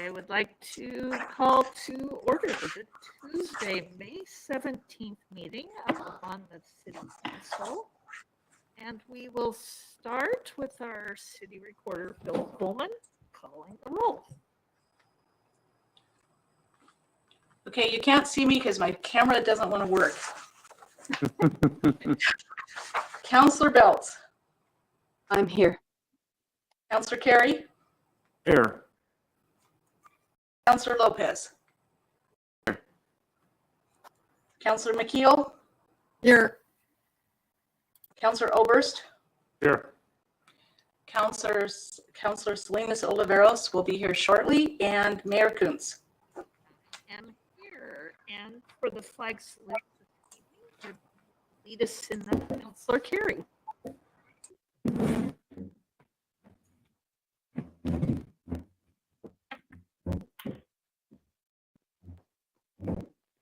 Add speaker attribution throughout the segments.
Speaker 1: I would like to call to order the Tuesday, May 17th meeting of the Monmouth City Council. And we will start with our city recorder, Bill Coleman, calling the roll.
Speaker 2: Okay, you can't see me because my camera doesn't want to work. Counselor Belts.
Speaker 3: I'm here.
Speaker 2: Counselor Carey.
Speaker 4: Here.
Speaker 2: Counselor Lopez.
Speaker 4: Here.
Speaker 2: Counselor McKeel.
Speaker 3: Here.
Speaker 2: Counselor Oberst.
Speaker 4: Here.
Speaker 2: Counselor Salinas Oliveros will be here shortly, and Mayor Kuntz.
Speaker 1: And here, and for the flag salute, lead us in the Counselor Carey.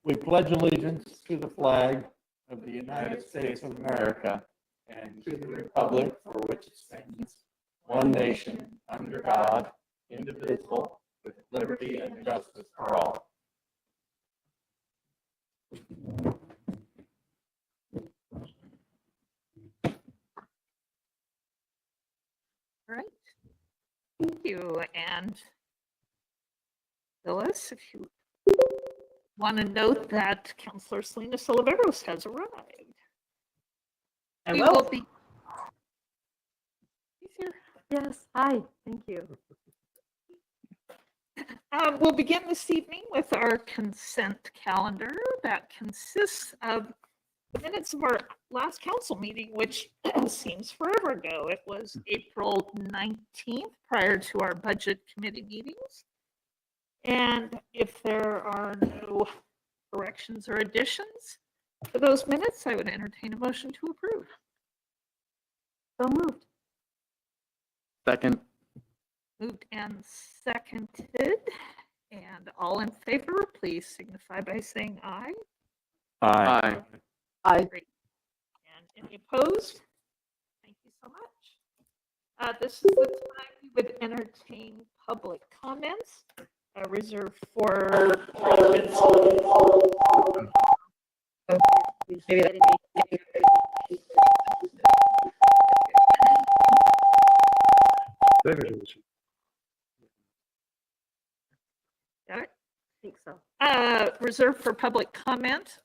Speaker 4: We pledge allegiance to the flag of the United States of America and to the republic for which it stands, one nation, under God, indivisible, with liberty and justice for all.
Speaker 1: All right. Thank you. And Phyllis, if you want to note that Counselor Salinas Oliveros has arrived.
Speaker 2: I
Speaker 1: We
Speaker 2: will.
Speaker 1: be. He's here.
Speaker 3: Yes. Hi. Thank you.
Speaker 1: We'll begin this evening with our consent calendar that consists of the minutes of our last council meeting, which seems forever ago. It was April 19th prior to our budget committee meetings. And if there are no corrections or additions to those minutes, I would entertain a motion to approve.
Speaker 3: So moved.
Speaker 4: Second.
Speaker 1: Moved and seconded. And all in favor, please signify by saying aye.
Speaker 4: Aye.
Speaker 3: I.
Speaker 1: Great. And any opposed? Thank you so much. This is the time we would entertain public comments reserved for. Got it?
Speaker 3: I think so.
Speaker 1: Reserved for public comment.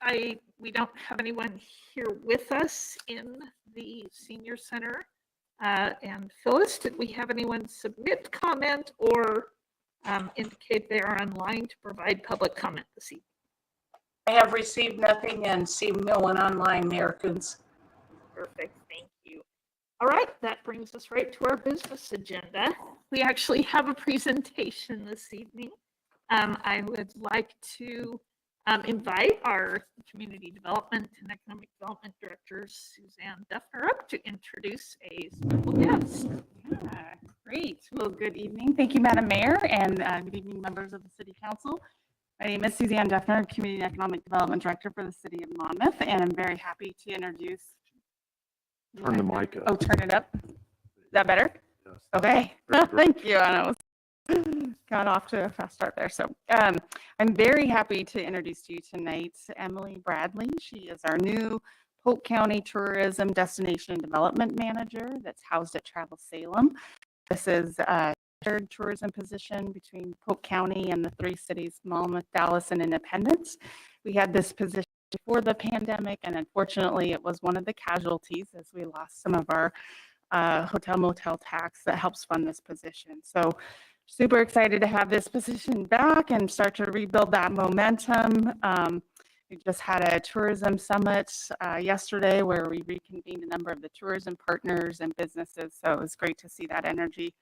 Speaker 1: We don't have anyone here with us in the senior center. And Phyllis, did we have anyone submit comment or indicate they are online to provide public comment this evening?
Speaker 2: I have received nothing and see no one online, Mayor Kuntz.
Speaker 1: Perfect, thank you. All right, that brings us right to our business agenda. We actually have a presentation this evening. I would like to invite our Community Development and Economic Development Director, Suzanne Duffner, up to introduce a special guest.
Speaker 5: Great. Well, good evening. Thank you, Madam Mayor, and good evening, members of the City Council. My name is Suzanne Duffner, Community and Economic Development Director for the City of Monmouth, and I'm very happy to introduce.
Speaker 4: Turn the mic up.
Speaker 5: Oh, turn it up. Is that better?
Speaker 4: Yes.
Speaker 5: Okay. Thank you. I know. Got off to a fast start there. So I'm very happy to introduce to you tonight Emily Bradley. She is our new Polk County Tourism Destination Development Manager that's housed at Travel Salem. This is a shared tourism position between Polk County and the three cities, Monmouth, Dallas, and Independence. We had this position before the pandemic, and unfortunately it was one of the casualties as we lost some of our hotel motel tax that helps fund this position. So super excited to have this position back and start to rebuild that momentum. We just had a tourism summit yesterday where we reconvened a number of the tourism partners and businesses. So it was great to see that energy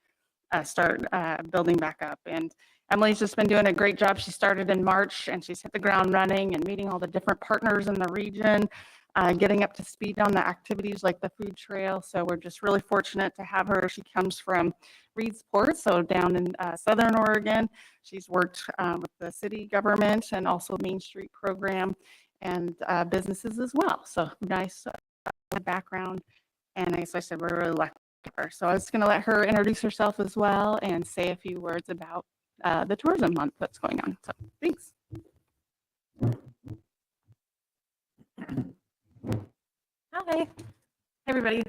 Speaker 5: start building back up. And Emily's just been doing a great job. She started in March and she's hit the ground running and meeting all the different partners in the region, getting up to speed on the activities like the food trail. So we're just really fortunate to have her. She comes from Reedsport, so down in Southern Oregon. She's worked with the city government and also Main Street program and businesses as well. So nice background. And as I said, we're really lucky for her. So I was going to let her introduce herself as well and say a few words about the tourism month that's going on. So thanks.
Speaker 6: Hi, everybody.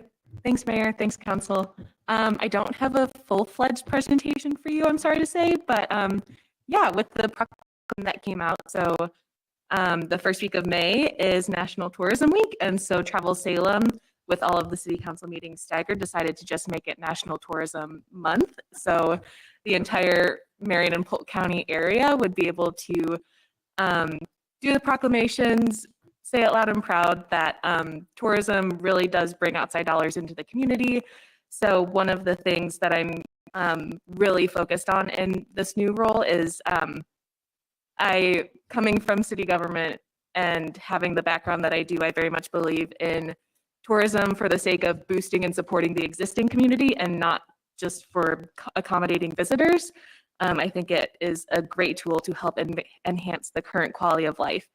Speaker 6: Thanks, Mayor. Thanks, Council. I don't have a full-fledged presentation for you, I'm sorry to say, but yeah, with the proclamation that came out, so the first week of May is National Tourism Week, and so Travel Salem, with all of the city council meetings staggered, decided to just make it National Tourism Month. So the entire Marion and Polk County area would be able to do the proclamations, say it loud and proud that tourism really does bring outside dollars into the community. So one of the things that I'm really focused on in this new role is I, coming from city government and having the background that I do, I very much believe in tourism for the sake of boosting and supporting the existing community and not just for accommodating visitors. I think it is a great tool to help enhance the current quality of life.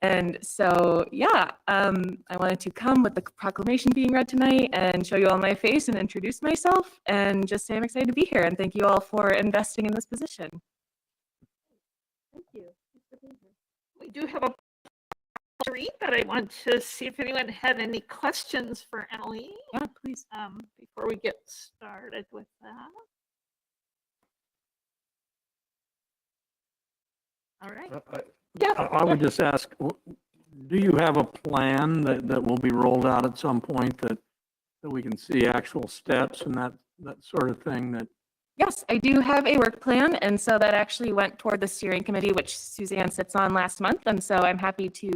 Speaker 6: And so, yeah, I wanted to come with the proclamation being read tonight and show you all my face and introduce myself and just say I'm excited to be here and thank you all for investing in this position.
Speaker 3: Thank you. Thanks for being here.
Speaker 1: We do have a to read, but I want to see if anyone had any questions for Emily
Speaker 6: Yeah, please.
Speaker 1: before we get started with that. All right. Yeah.
Speaker 7: I would just ask, do you have a plan that will be rolled out at some point that we can see actual steps and that sort of thing that?
Speaker 6: Yes, I do have a work plan, and so that actually went toward the steering committee, which Suzanne sits on last month, and so I'm happy to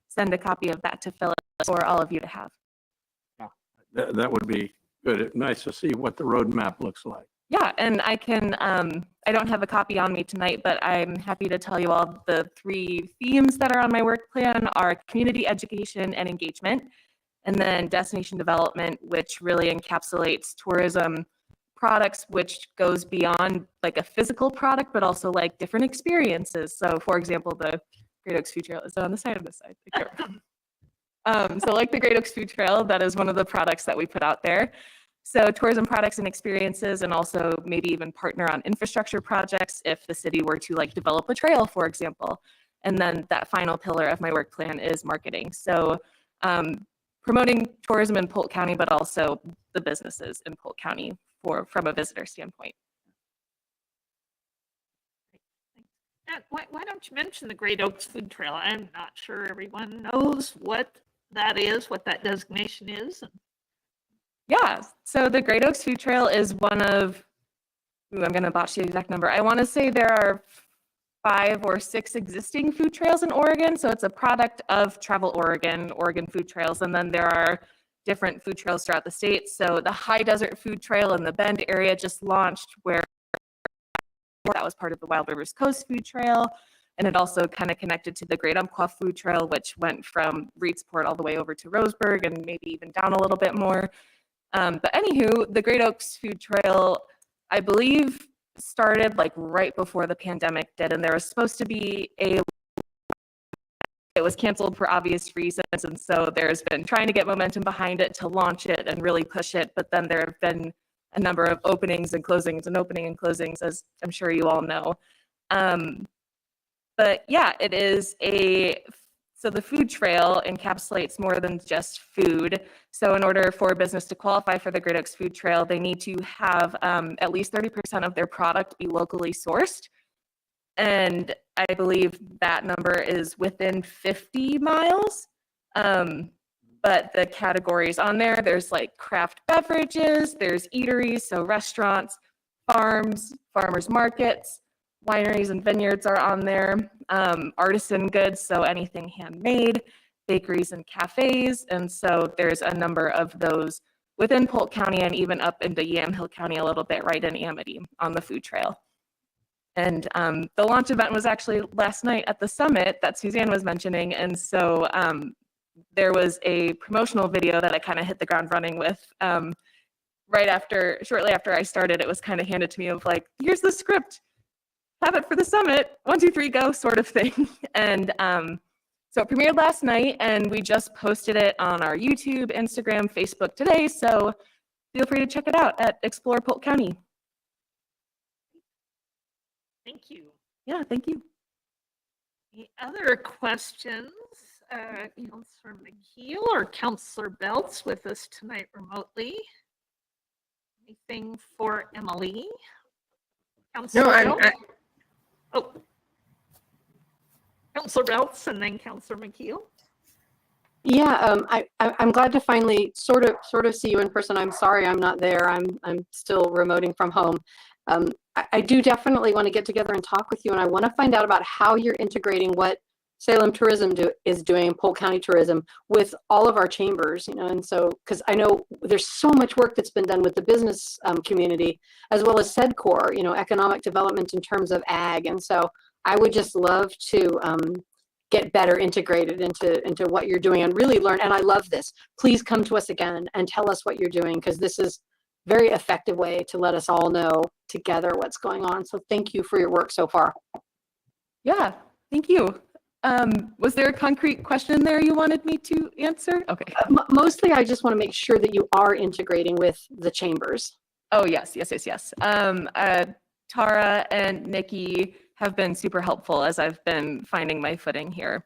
Speaker 6: send a copy of that to Phyllis for all of you to have.
Speaker 7: That would be good. Nice to see what the roadmap looks like.
Speaker 6: Yeah, and I can, I don't have a copy on me tonight, but I'm happy to tell you all the 3 themes that are on my work plan are community education and engagement, and then destination development, which really encapsulates tourism products, which goes beyond like a physical product, but also like different experiences. So for example, the Great Oaks Food Trail is on the side of this side. So like the Great Oaks Food Trail, that is one of the products that we put out there. So tourism products and experiences, and also maybe even partner on infrastructure projects if the city were to like develop a trail, for example. And then that final pillar of my work plan is marketing. So promoting tourism in Polk County, but also the businesses in Polk County from a visitor standpoint.
Speaker 1: And why don't you mention the Great Oaks Food Trail? I'm not sure everyone knows what that is, what that designation is.
Speaker 6: Yeah, so the Great Oaks Food Trail is one of, I'm going to botch the exact number. I want to say there are 5 or 6 existing food trails in Oregon. So it's a product of Travel Oregon, Oregon Food Trails. And then there are different food trails throughout the state. So the High Desert Food Trail in the Bend area just launched, where that was part of the Wild Rivers Coast Food Trail. And it also kind of connected to the Great Umpqua Food Trail, which went from Reedsport all the way over to Roseburg and maybe even down a little bit more. But anywho, the Great Oaks Food Trail, I believe, started like right before the pandemic did, and there was supposed to be it was canceled for obvious reasons, and so there's been trying to get momentum behind it to launch it and really push it, but then there have been a number of openings and closings and opening and closings, as I'm sure you all know. But yeah, it is so the food trail encapsulates more than just food. So in order for a business to qualify for the Great Oaks Food Trail, they need to have at least 30% of their product be locally sourced. And I believe that number is within 50 miles. But the categories on there, there's like craft beverages, there's eateries, so restaurants, farms, farmers markets, wineries and vineyards are on there, artisan goods, so anything handmade, bakeries and cafes. And so there's a number of those within Polk County and even up into Yamhill County a little bit, right in Amity on the food trail. And the launch event was actually last night at the summit that Suzanne was mentioning. And so there was a promotional video that I kind of hit the ground running with. Shortly after I started, it was kind of handed to me of like, here's the script. Have it for the summit, 1, 2, 3, go sort of thing. And so it premiered last night and we just posted it on our YouTube, Instagram, Facebook today. So feel free to check it out at Explore Polk County.
Speaker 1: Thank you.
Speaker 6: Yeah, thank you.
Speaker 1: Any other questions? Counselor McKeel or Counselor Belts with us tonight remotely? Anything for Emily? Counselor Belts? Oh. Counselor Belts and then Counselor McKeel.
Speaker 3: Yeah, I'm glad to finally sort of see you in person. I'm sorry I'm not there. I'm still remoting from home. I do definitely want to get together and talk with you, and I want to find out about how you're integrating what Salem Tourism is doing, Polk County Tourism, with all of our chambers, and so, because I know there's so much work that's been done with the business community, as well as SEDCOR, economic development in terms of ag, and so I would just love to get better integrated into what you're doing and really learn. And I love this. Please come to us again and tell us what you're doing, because this is a very effective way to let us all know together what's going on. So thank you for your work so far.
Speaker 6: Yeah, thank you. Was there a concrete question there you wanted me to answer? Okay.
Speaker 3: Mostly, I just want to make sure that you are integrating with the chambers.
Speaker 6: Oh, yes. Tara and Nikki have been super helpful as I've been finding my footing here.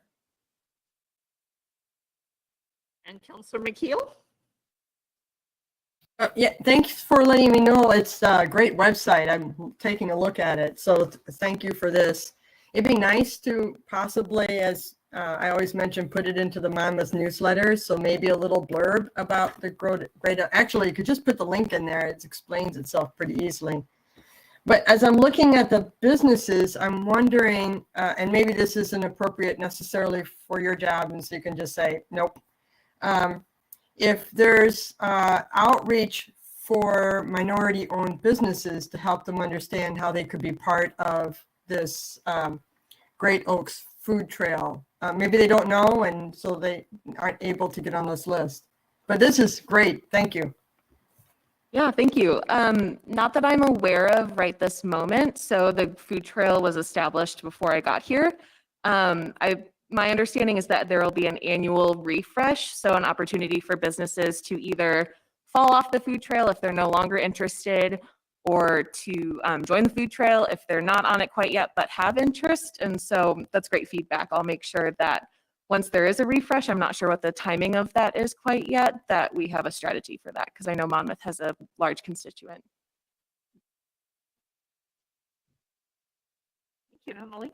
Speaker 1: And Counselor McKeel?
Speaker 8: Yeah, thanks for letting me know. It's a great website. I'm taking a look at it. So thank you for this. It'd be nice to possibly, as I always mention, put it into the Monmouth newsletter. So maybe a little blurb about the great. Actually, you could just put the link in there. It explains itself pretty easily. But as I'm looking at the businesses, I'm wondering, and maybe this isn't appropriate necessarily for your job, and so you can just say, nope. If there's outreach for minority-owned businesses to help them understand how they could be part of this Great Oaks food trail. Maybe they don't know, and so they aren't able to get on this list. But this is great. Thank you.
Speaker 6: Yeah, thank you. Not that I'm aware of right this moment. So the food trail was established before I got here. My understanding is that there will be an annual refresh, so an opportunity for businesses to either fall off the food trail if they're no longer interested, or to join the food trail if they're not on it quite yet but have interest. And so that's great feedback. I'll make sure that once there is a refresh, I'm not sure what the timing of that is quite yet, that we have a strategy for that, because I know Monmouth has a large constituent.
Speaker 1: Thank you, Emily.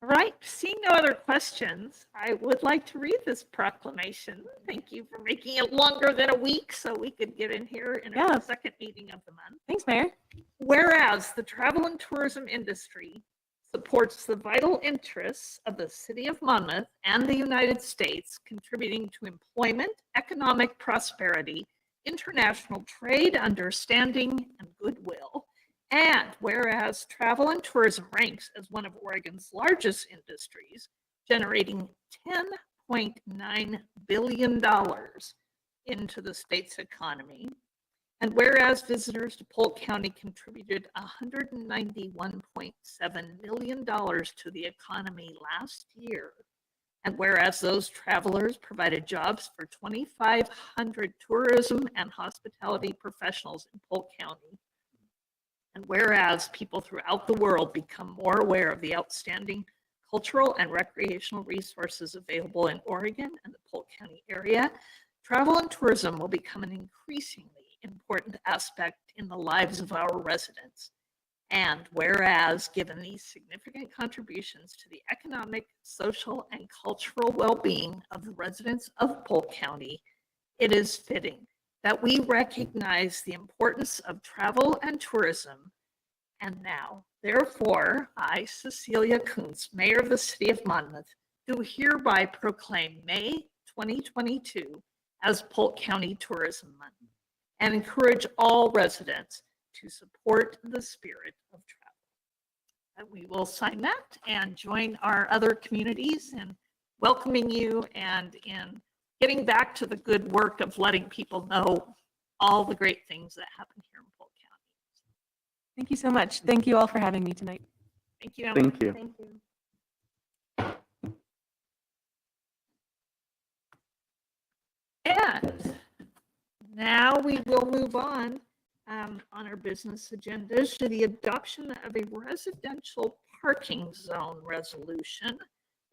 Speaker 1: All right, seeing no other questions, I would like to read this proclamation. Thank you for making it longer than a week so we could get in here in our second meeting of the month.
Speaker 6: Thanks, Mayor.
Speaker 1: Whereas the travel and tourism industry supports the vital interests of the city of Monmouth and the United States, contributing to employment, economic prosperity, international trade, understanding, and goodwill. And whereas travel and tourism ranks as one of Oregon's largest industries, generating $10.9 billion into the state's economy. And whereas visitors to Polk County contributed $191.7 million to the economy last year. And whereas those travelers provided jobs for 2,500 tourism and hospitality professionals in Polk County. And whereas people throughout the world become more aware of the outstanding cultural and recreational resources available in Oregon and the Polk County area, travel and tourism will become an increasingly important aspect in the lives of our residents. And whereas, given these significant contributions to the economic, social, and cultural well-being of the residents of Polk County, it is fitting that we recognize the importance of travel and tourism. And now, therefore, I, Cecilia Kuntz, Mayor of the City of Monmouth, do hereby proclaim May 2022 as Polk County Tourism Month and encourage all residents to support the spirit of travel. And we will sign that and join our other communities in welcoming you and in getting back to the good work of letting people know all the great things that happen here in Polk County.
Speaker 6: Thank you so much. Thank you all for having me tonight.
Speaker 1: Thank you, Emily.
Speaker 7: Thank you.
Speaker 3: Thank you.
Speaker 1: And now we will move on on our business agendas to the adoption of a residential parking zone resolution.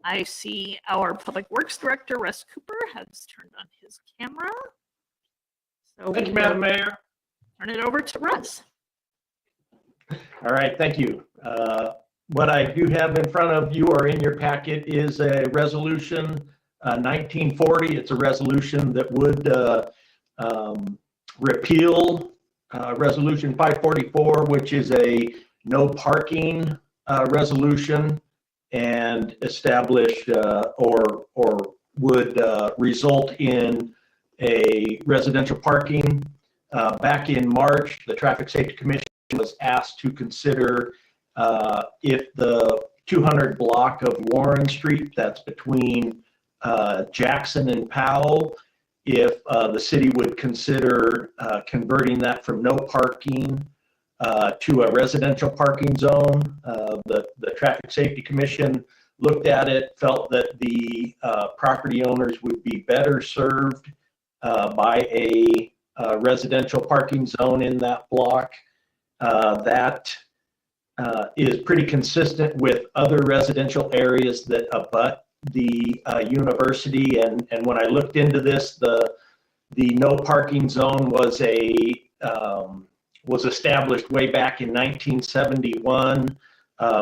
Speaker 1: I see our Public Works Director, Russ Cooper, has turned on his camera. So
Speaker 9: Thank you,
Speaker 1: we
Speaker 9: Madam
Speaker 1: will
Speaker 9: Mayor.
Speaker 1: turn it over to Russ.
Speaker 9: All right, thank you. What I do have in front of you or in your packet is a resolution 1940. It's a resolution that would repeal Resolution 544, which is a no parking resolution, and establish or would result in a residential parking. Back in March, the Traffic Safety Commission was asked to consider if the 200 block of Warren Street, that's between Jackson and Powell, if the city would consider converting that from no parking to a residential parking zone. The Traffic Safety Commission looked at it, felt that the property owners would be better served by a residential parking zone in that block. That is pretty consistent with other residential areas that abut the university. And when I looked into this, the no parking zone was established way back in 1971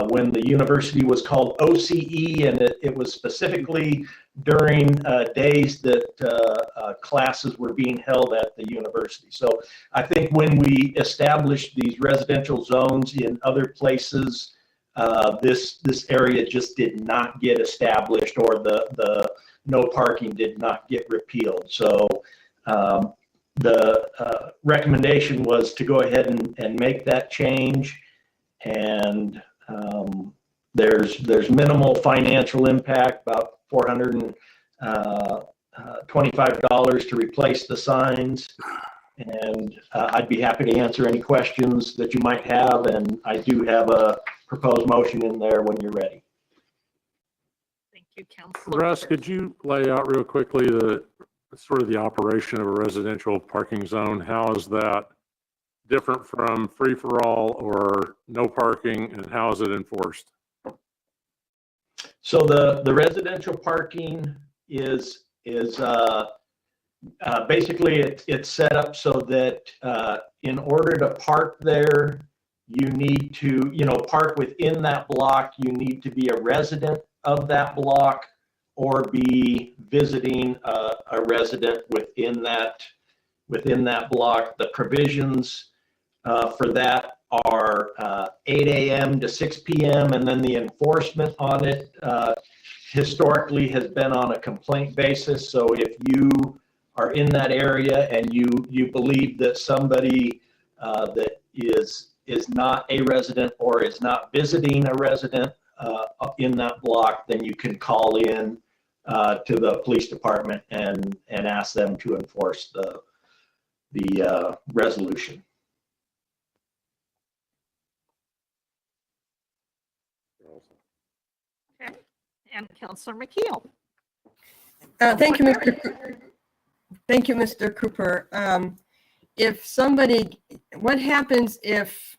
Speaker 9: when the university was called OCE, and it was specifically during days that classes were being held at the university. So I think when we established these residential zones in other places, this area just did not get established, or the no parking did not get repealed. So the recommendation was to go ahead and make that change, and there's minimal financial impact, about $425 to replace the signs. And I'd be happy to answer any questions that you might have, and I do have a proposed motion in there when you're ready.
Speaker 1: Thank you, Councilor.
Speaker 7: Russ, could you lay out real quickly the sort of the operation of a residential parking zone? How is that different from free-for-all or no parking, and how is it enforced?
Speaker 9: So the residential parking is basically it's set up so that in order to park there, you need to, park within that block. You need to be a resident of that block or be visiting a resident within that block. The provisions for that are 8 a.m. to 6 p.m. and then the enforcement on it historically has been on a complaint basis. So if you are in that area and you believe that somebody that is not a resident or is not visiting a resident in that block, then you can call in to the police department and ask them to enforce the resolution.
Speaker 1: Okay. And Councilor McKeel.
Speaker 8: Thank you, Mr. Cooper. Thank you, Mr. Cooper. If somebody, what happens if,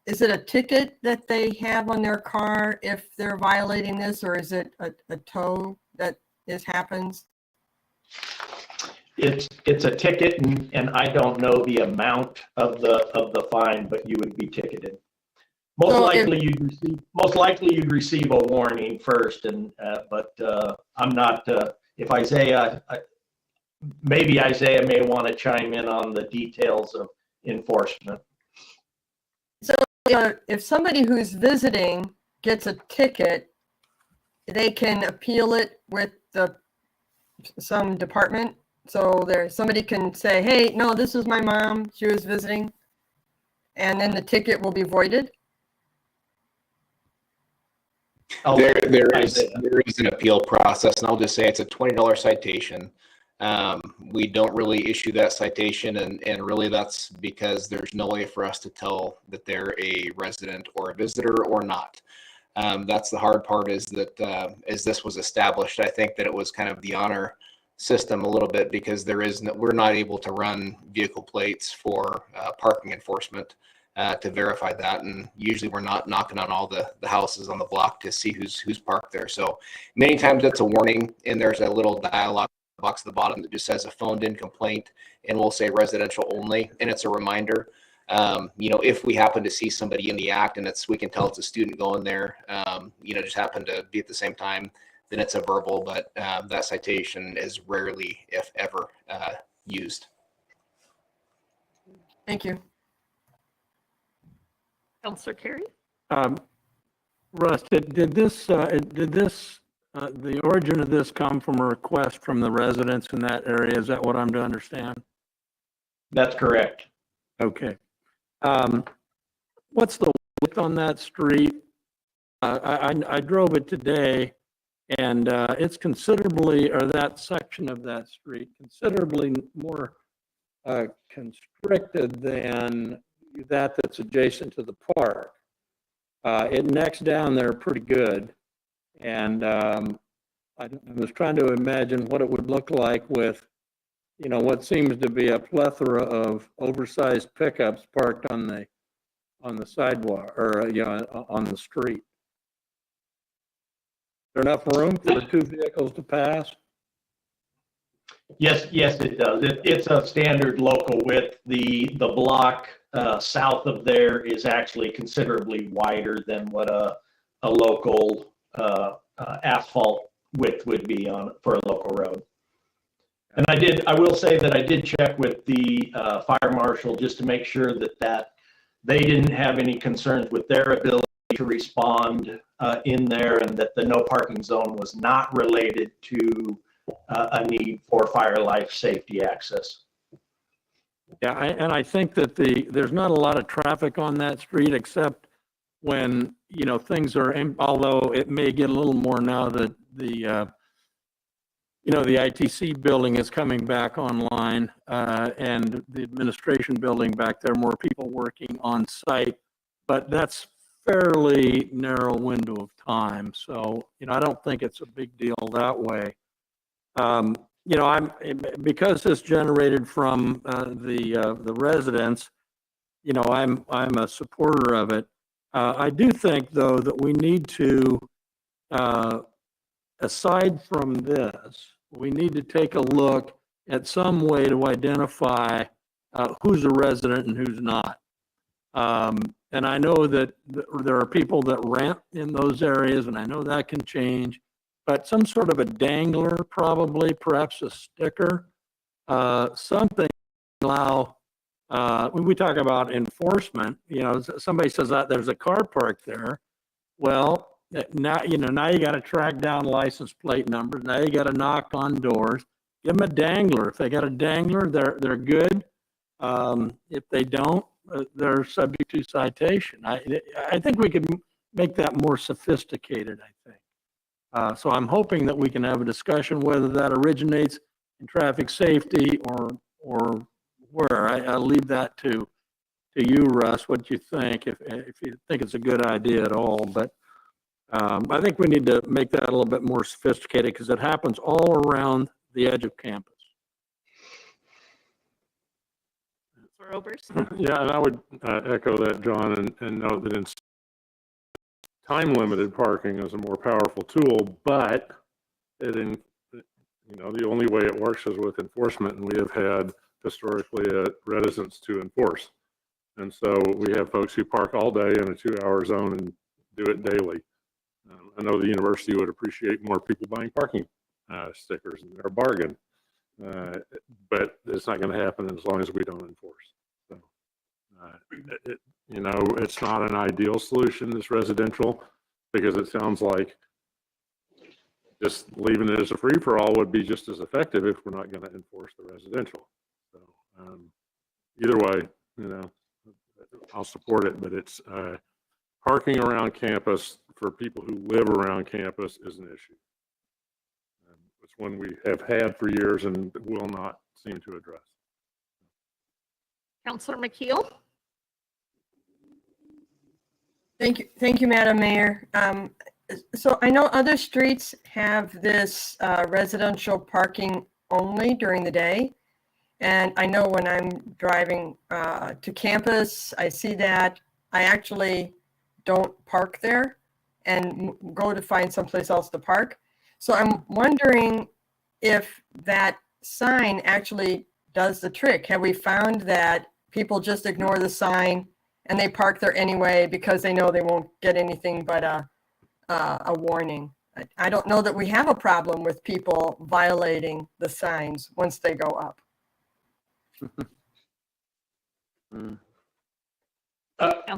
Speaker 8: is it a ticket that they have on their car if they're violating this, or is it a tow that happens?
Speaker 9: It's a ticket, and I don't know the amount of the fine, but you would be ticketed. Most likely you'd receive a warning first, and but I'm not. If Isaiah, maybe Isaiah may want to chime in on the details of enforcement.
Speaker 8: So if somebody who's visiting gets a ticket, they can appeal it with some department. So somebody can say, "Hey, no, this is my mom. She was visiting," and then the ticket will be voided.
Speaker 10: There is an appeal process, and I'll just say it's a $20 citation. We don't really issue that citation, and really that's because there's no way for us to tell that they're a resident or a visitor or not. That's the hard part, is that as this was established, I think that it was kind of the honor system a little bit because we're not able to run vehicle plates for parking enforcement to verify that. And usually we're not knocking on all the houses on the block to see who's parked there. So many times it's a warning, and there's a little dialogue box at the bottom that just says a phoned in complaint, and we'll say residential only, and it's a reminder. If we happen to see somebody in the act and we can tell it's a student going there, just happen to be at the same time, then it's a verbal, but that citation is rarely, if ever, used.
Speaker 8: Thank you.
Speaker 1: Counselor Carey?
Speaker 4: Russ, did the origin of this come from a request from the residents in that area? Is that what I'm to understand?
Speaker 9: That's correct.
Speaker 4: Okay. What's the width on that street? I drove it today, and it's considerably, or that section of that street, considerably more constricted than that's adjacent to the park. It necks down there pretty good. And I was trying to imagine what it would look like with, what seems to be a plethora of oversized pickups parked on the sidewalk or, on the street. Is there enough room for the two vehicles to pass?
Speaker 9: Yes, it does. It's a standard local width. The block south of there is actually considerably wider than what a local asphalt width would be for a local road. And I will say that I did check with the fire marshal just to make sure that they didn't have any concerns with their ability to respond in there, and that the no parking zone was not related to a need for fire life safety access.
Speaker 4: Yeah, and I think that there's not a lot of traffic on that street except when, things are, although it may get a little more now that the ITC building is coming back online, and the administration building back there, more people working on site, but that's fairly narrow window of time. So, I don't think it's a big deal that way. Because this generated from the residents, I'm a supporter of it. I do think, though, that we need to, aside from this, we need to take a look at some way to identify who's a resident and who's not. And I know that there are people that rent in those areas, and I know that can change, but some sort of a dangler, probably, perhaps a sticker, something allow, when we talk about enforcement, somebody says that there's a car parked there. Well, now you got to track down license plate numbers. Now you got to knock on doors. Give them a dangler. If they got a dangler, they're good. If they don't, they're subject to citation. I think we could make that more sophisticated, I think. So I'm hoping that we can have a discussion whether that originates in traffic safety or where. I'll leave that to you, Russ, what you think, if you think it's a good idea at all. But I think we need to make that a little bit more sophisticated because it happens all around the edge of campus.
Speaker 7: Yeah, and I would echo that, John, and note that in time-limited parking is a more powerful tool, but the only way it works is with enforcement, and we have had historically a reticence to enforce. And so we have folks who park all day in a 2-hour zone and do it daily. I know the university would appreciate more people buying parking stickers, and they're a bargain, but it's not going to happen as long as we don't enforce. So, it's not an ideal solution, this residential, because it sounds like just leaving it as a free-for-all would be just as effective if we're not going to enforce the residential. So either way, I'll support it, but it's parking around campus for people who live around campus is an issue. It's one we have had for years and will not seem to address.
Speaker 1: Counselor McKeel?
Speaker 8: Thank you, Madam Mayor. So I know other streets have this residential parking only during the day. And I know when I'm driving to campus, I see that. I actually don't park there and go to find someplace else to park. So I'm wondering if that sign actually does the trick. Have we found that people just ignore the sign and they park there anyway because they know they won't get anything but a warning? I don't know that we have a problem with people violating the signs once they go up.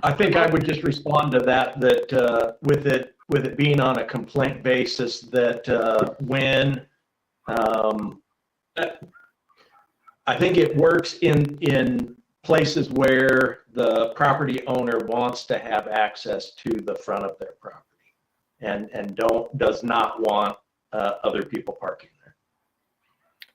Speaker 9: I think I would just respond to that, with it being on a complaint basis, that when I think it works in places where the property owner wants to have access to the front of their property and does not want other people parking there.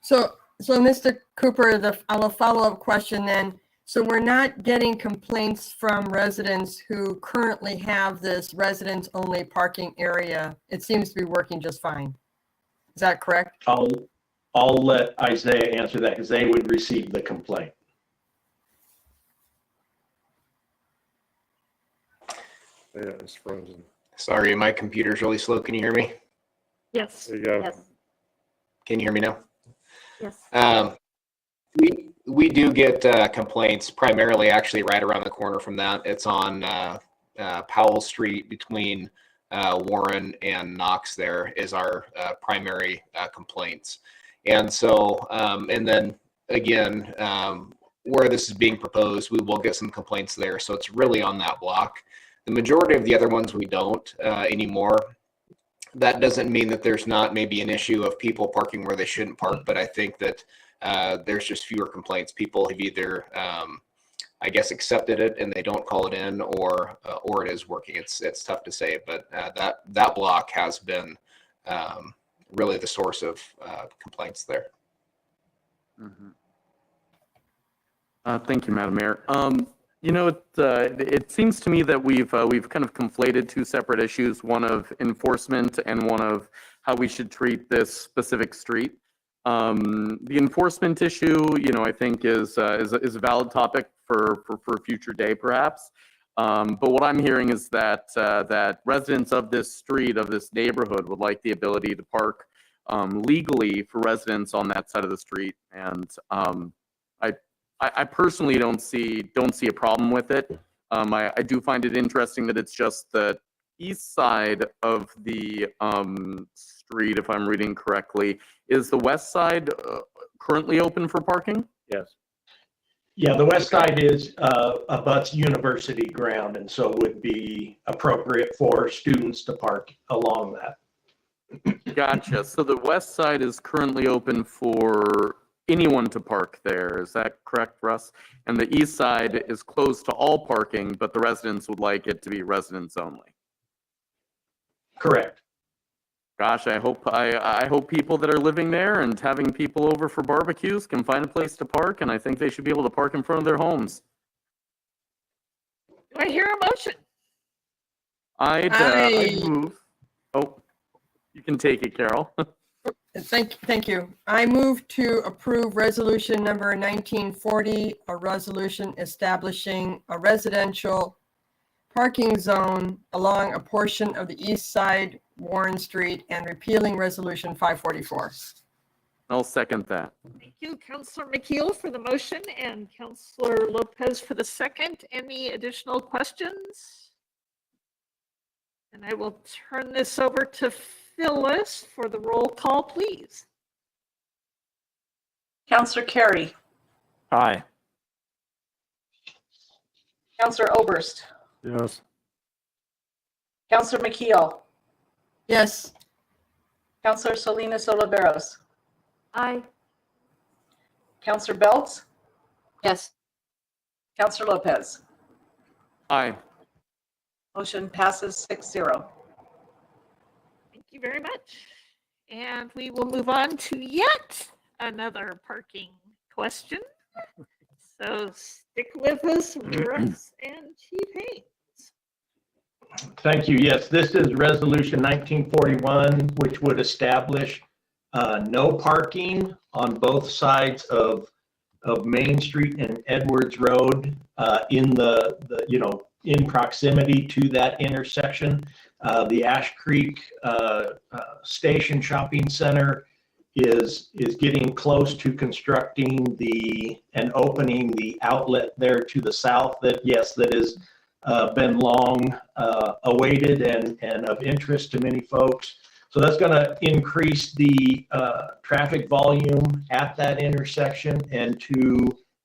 Speaker 8: So Mr. Cooper, I'll a follow-up question then. So we're not getting complaints from residents who currently have this residents-only parking area. It seems to be working just fine. Is that correct?
Speaker 9: I'll let Isaiah answer that because they would receive the complaint.
Speaker 7: Yeah, it's frozen.
Speaker 10: Sorry, my computer's really slow. Can you hear me?
Speaker 1: Yes.
Speaker 7: There you go.
Speaker 1: Yes.
Speaker 10: Can you hear me now?
Speaker 1: Yes.
Speaker 10: We do get complaints primarily actually right around the corner from that. It's on Powell Street between Warren and Knox. There is our primary complaints. And so, and then again, where this is being proposed, we will get some complaints there. So it's really on that block. The majority of the other ones we don't anymore. That doesn't mean that there's not maybe an issue of people parking where they shouldn't park, but I think that there's just fewer complaints. People have either, I guess, accepted it and they don't call it in, or it is working. It's tough to say, but that block has been really the source of complaints there.
Speaker 4: Mm-hmm. Thank you, Madam Mayor. You know, it seems to me that we've kind of conflated two separate issues, one of enforcement and one of how we should treat this specific street. The enforcement issue, you know, I think is a valid topic for a future day, perhaps. But what I'm hearing is that that residents of this street, of this neighborhood, would like the ability to park legally for residents on that side of the street, and I personally don't see a problem with it. I do find it interesting that it's just the east side of the street, if I'm reading correctly. Is the west side currently open for parking?
Speaker 7: Yes.
Speaker 9: Yeah, the west side is abuts university ground, and so would be appropriate for students to park along that.
Speaker 4: Gotcha. So the west side is currently open for anyone to park there. Is that correct, Russ? And the east side is closed to all parking, but the residents would like it to be residents only.
Speaker 9: Correct.
Speaker 4: Gosh, I hope people that are living there and having people over for barbecues can find a place to park, and I think they should be able to park in front of their homes.
Speaker 1: Do I hear a motion?
Speaker 4: I'd move. Oh, you can take it, Carol.
Speaker 8: Thank you. I move to approve resolution number 1940, a resolution establishing a residential parking zone along a portion of the east side Warren Street and repealing resolution 544.
Speaker 4: I'll second that.
Speaker 1: Thank you, Councilor McKeel for the motion and Councilor Lopez for the second. Any additional questions? And I will turn this over to Phyllis for the roll call, please.
Speaker 2: Counselor Carey,
Speaker 4: Aye.
Speaker 2: Counselor Oberst,
Speaker 7: Yes.
Speaker 2: Counselor McKeel,
Speaker 8: Yes.
Speaker 2: Counselor Salinas Oliveros,
Speaker 1: Aye.
Speaker 2: Counselor Belts,
Speaker 3: Yes.
Speaker 2: Counselor Lopez.
Speaker 4: Aye.
Speaker 2: Motion passes 6-0.
Speaker 1: Thank you very much. And we will move on to yet another parking question. So stick with us, Russ and Chief Haynes.
Speaker 9: Thank you. Yes, this is resolution 1941, which would establish no parking on both sides of Main Street and Edwards Road in in proximity to that intersection. The Ash Creek Station Shopping Center is getting close to constructing and opening the outlet there to the south that has been long awaited and of interest to many folks. So that's going to increase the traffic volume at that intersection, and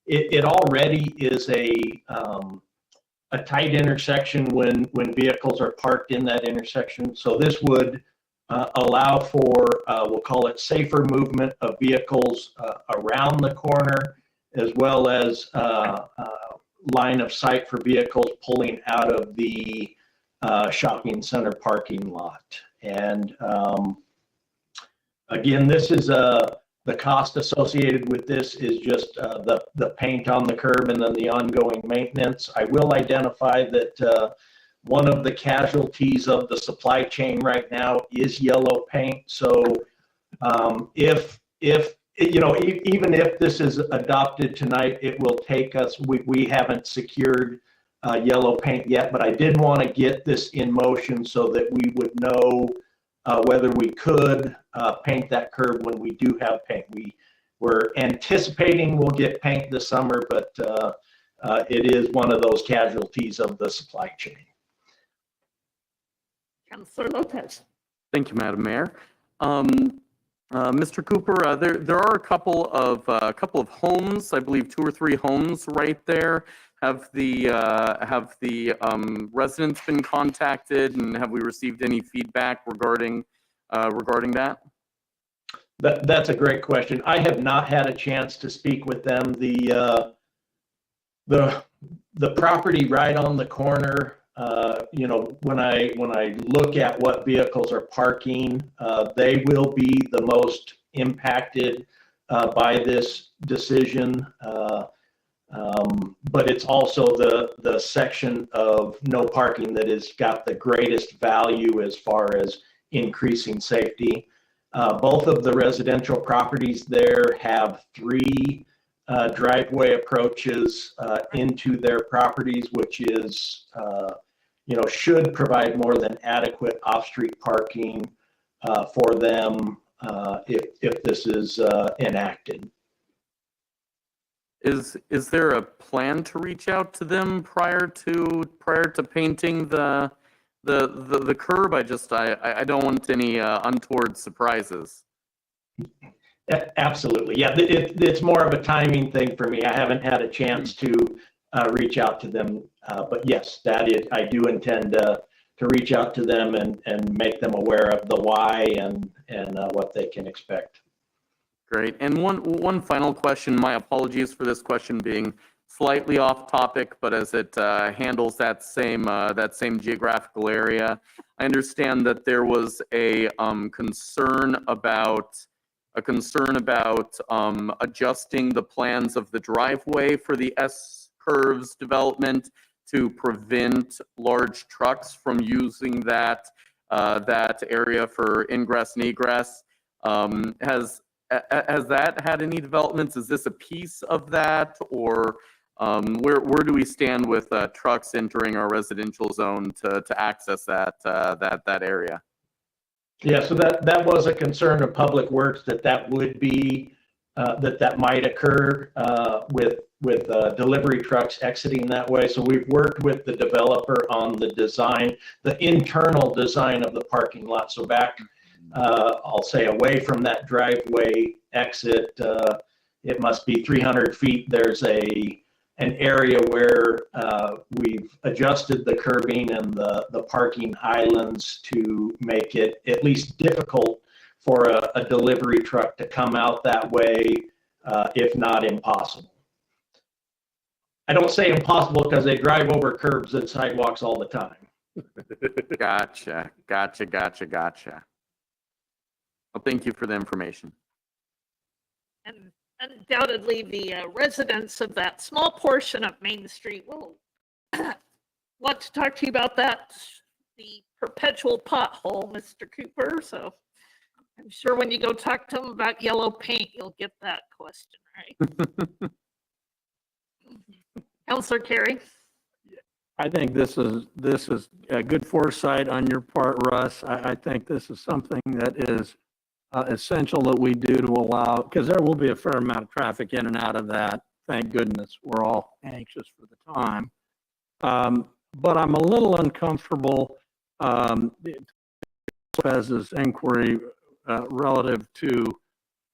Speaker 9: it already is a tight intersection when vehicles are parked in that intersection. So this would allow for, we'll call it safer movement of vehicles around the corner, as well as line of sight for vehicles pulling out of the shopping center parking lot. And again, this is the cost associated with this is just the paint on the curb and then the ongoing maintenance. I will identify that one of the casualties of the supply chain right now is yellow paint. So if even if this is adopted tonight, it will take us, we haven't secured yellow paint yet, but I did want to get this in motion so that we would know whether we could paint that curb when we do have paint. We're anticipating we'll get paint this summer, but it is one of those casualties of the supply chain.
Speaker 1: Councilor Lopez.
Speaker 4: Thank you, Madam Mayor. Mr. Cooper, there are a couple of homes, I believe 2 or 3 homes right there. Have the residents been contacted, and have we received any feedback regarding that?
Speaker 9: That's a great question. I have not had a chance to speak with them. The property right on the corner, when I look at what vehicles are parking, they will be the most impacted by this decision. But it's also the section of no parking that has got the greatest value as far as increasing safety. Both of the residential properties there have 3 driveway approaches into their properties, which is, should provide more than adequate off-street parking for them if this is enacted.
Speaker 4: Is there a plan to reach out to them prior to painting the curb? I don't want any untoward surprises.
Speaker 9: Absolutely, yeah. It's more of a timing thing for me. I haven't had a chance to reach out to them, but yes, I do intend to reach out to them and make them aware of the why and what they can expect.
Speaker 4: Great. And one final question. My apologies for this question being slightly off topic, but as it handles that same geographical area, I understand that there was a concern about adjusting the plans of the driveway for the S-curves development to prevent large trucks from using that area for ingress and egress. Has that had any developments? Is this a piece of that, or where do we stand with trucks entering our residential zone to access that area?
Speaker 9: Yeah, so that was a concern of Public Works that would be that might occur with delivery trucks exiting that way. So we've worked with the developer on the design, the internal design of the parking lot. So back, I'll say away from that driveway exit, it must be 300 feet. There's an area where we've adjusted the curbing and the parking islands to make it at least difficult for a delivery truck to come out that way, if not impossible. I don't say impossible because they drive over curbs and sidewalks all the time.
Speaker 4: Gotcha. Well, thank you for the information.
Speaker 1: And undoubtedly, the residents of that small portion of Main Street will want to talk to you about that, the perpetual pothole, Mr. Cooper. So I'm sure when you go talk to them about yellow paint, you'll get that question, right? Counselor Carey?
Speaker 4: I think this is a good foresight on your part, Russ. I think this is something that is essential that we do to allow, because there will be a fair amount of traffic in and out of that. Thank goodness. We're all anxious for the time. But I'm a little uncomfortable Lopez's inquiry relative to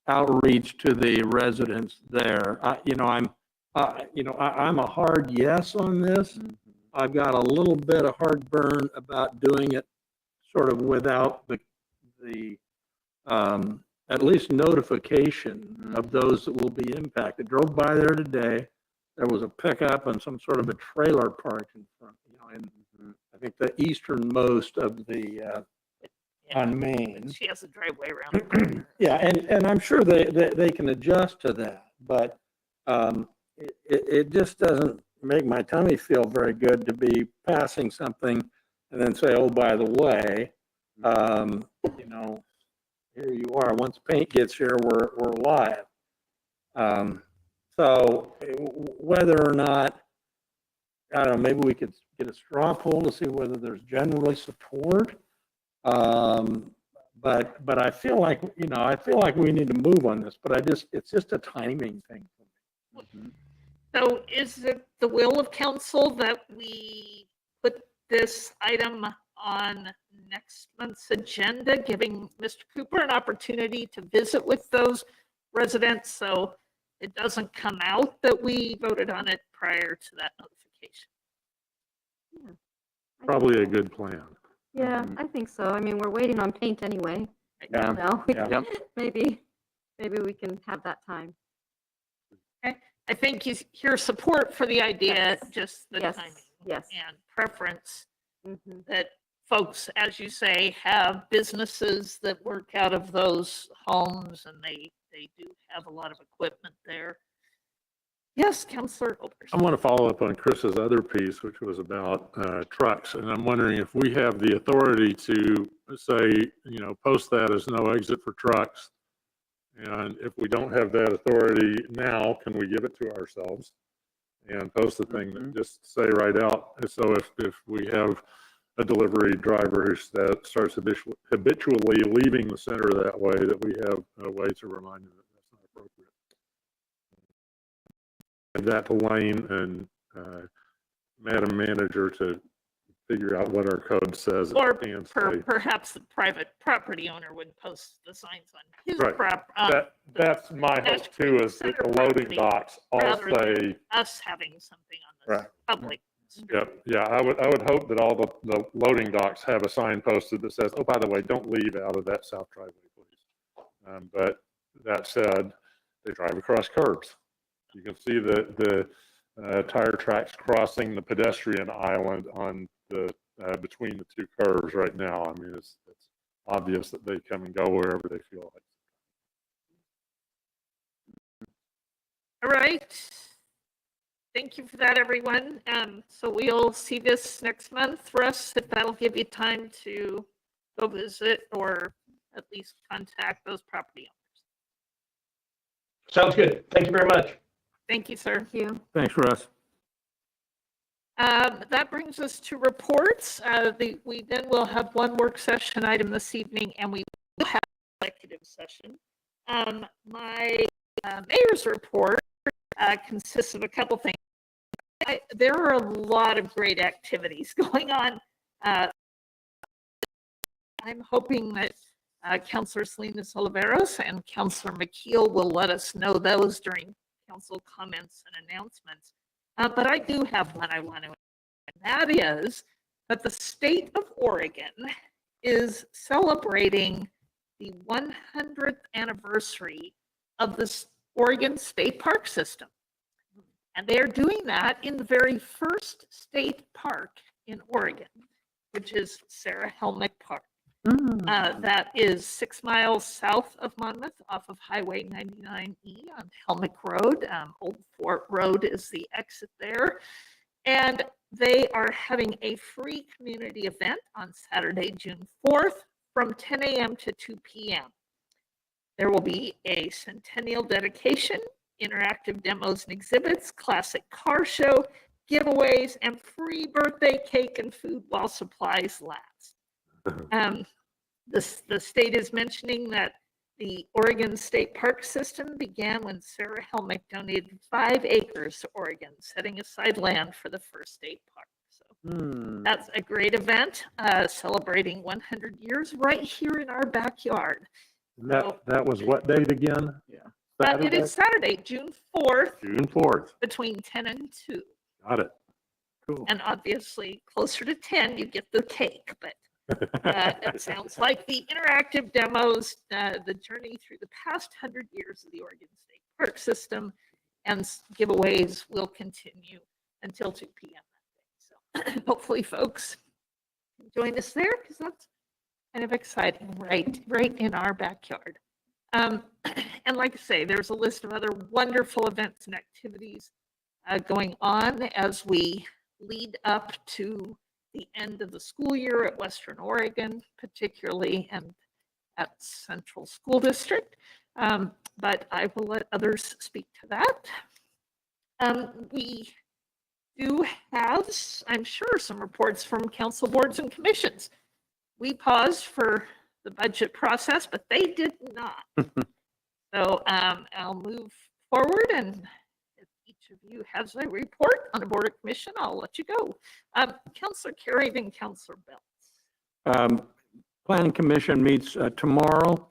Speaker 4: outreach to the residents there. I'm a hard yes on this. I've got a little bit of heartburn about doing it sort of without the at least notification of those that will be impacted. Drove by there today. There was a pickup and some sort of a trailer park in front, in I think the easternmost of the on Main.
Speaker 1: She has a driveway around the corner.
Speaker 4: Yeah, and I'm sure they can adjust to that, but it just doesn't make my tummy feel very good to be passing something and then say, oh, by the way, here you are. Once paint gets here, we're live. So whether or not, I don't know, maybe we could get a straw poll to see whether there's generally support. But I feel like, we need to move on this, but it's just a timing thing for me.
Speaker 1: So is it the will of council that we put this item on next month's agenda, giving Mr. Cooper an opportunity to visit with those residents so it doesn't come out that we voted on it prior to that notification?
Speaker 3: Yeah.
Speaker 7: Probably a good plan.
Speaker 3: Yeah, I think so. I mean, we're waiting on paint anyway.
Speaker 4: Yeah.
Speaker 3: No,
Speaker 4: Yeah.
Speaker 3: maybe we can have that time.
Speaker 1: I think you hear support for the idea,
Speaker 3: Yes.
Speaker 1: just the
Speaker 3: Yes.
Speaker 1: timing
Speaker 3: Yes.
Speaker 1: and preference
Speaker 3: Mhm.
Speaker 1: that folks, as you say, have businesses that work out of those homes and they do have a lot of equipment there. Yes, Councilor Olders.
Speaker 7: I want to follow up on Chris's other piece, which was about trucks. And I'm wondering if we have the authority to say, post that as no exit for trucks. And if we don't have that authority now, can we give it to ourselves and post the thing that just say right out? And so if we have a delivery driver who starts habitually leaving the center that way, that we have a way to remind them that that's not appropriate. And that to Wayne and Madam Manager to figure out what our code says.
Speaker 1: Or perhaps the private property owner would post the signs on his
Speaker 7: Right. That's my hope too, is that the loading docks all
Speaker 1: rather
Speaker 7: say.
Speaker 1: than us having something on the
Speaker 7: Right.
Speaker 1: public street.
Speaker 7: Yep, yeah, I would hope that all the loading docks have a sign posted that says, oh, by the way, don't leave out of that south driveway, please. But that said, they drive across curbs. You can see the tire tracks crossing the pedestrian island on the between the two curves right now. I mean, it's obvious that they come and go wherever they feel like.
Speaker 1: All right. Thank you for that, everyone. So we'll see this next month for us, if that'll give you time to go visit or at least contact those property owners.
Speaker 9: Sounds good. Thank you very much.
Speaker 1: Thank you, sir.
Speaker 3: Thank you.
Speaker 4: Thanks, Russ.
Speaker 1: That brings us to reports. We then will have one work session item this evening, and we will have an executive session. My mayor's report consists of a couple things. There are a lot of great activities going on. I'm hoping that Councilor Salinas Oliveros and Councilor McKeel will let us know those during council comments and announcements. But I do have one I want to, and that is that the state of Oregon is celebrating the 100th anniversary of the Oregon State Park System. And they are doing that in the very first state park in Oregon, which is Sarah Helmick Park. That is 6 miles south of Monmouth off of Highway 99E on Helmick Road. Old Fort Road is the exit there. And they are having a free community event on Saturday, June 4th from 10 a.m. to 2 p.m. There will be a centennial dedication, interactive demos and exhibits, classic car show, giveaways, and free birthday cake and food while supplies last. The state is mentioning that the Oregon State Park System began when Sarah Helmick donated 5 acres to Oregon, setting aside land for the first state park. So that's a great event, celebrating 100 years right here in our backyard.
Speaker 7: That was what date again?
Speaker 1: Yeah. It is Saturday, June 4th,
Speaker 7: June 4th.
Speaker 1: between 10 and 2.
Speaker 7: Got it. Cool.
Speaker 1: And obviously, closer to 10, you get the cake, but it sounds like the interactive demos, the journey through the past 100 years of the Oregon State Park System, and giveaways will continue until 2 p.m. that day. So hopefully folks can join us there, because that's kind of exciting, right in our backyard. And like I say, there's a list of other wonderful events and activities going on as we lead up to the end of the school year at Western Oregon, particularly, and at Central School District. But I will let others speak to that. We do have, I'm sure, some reports from council boards and commissions. We paused for the budget process, but they did not. So I'll move forward, and if each of you has a report on a board or commission, I'll let you go. Councilor Carey, then Councilor Belts.
Speaker 4: Planning Commission meets tomorrow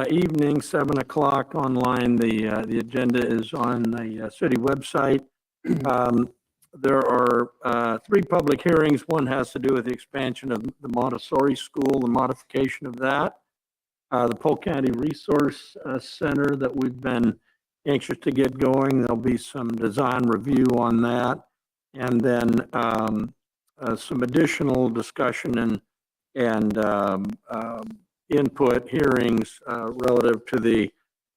Speaker 4: evening, 7 o'clock online. The agenda is on the city website. There are 3 public hearings. One has to do with the expansion of the Montessori School, the modification of that. The Polk County Resource Center that we've been anxious to get going. There'll be some design review on that. And then some additional discussion and input hearings relative to the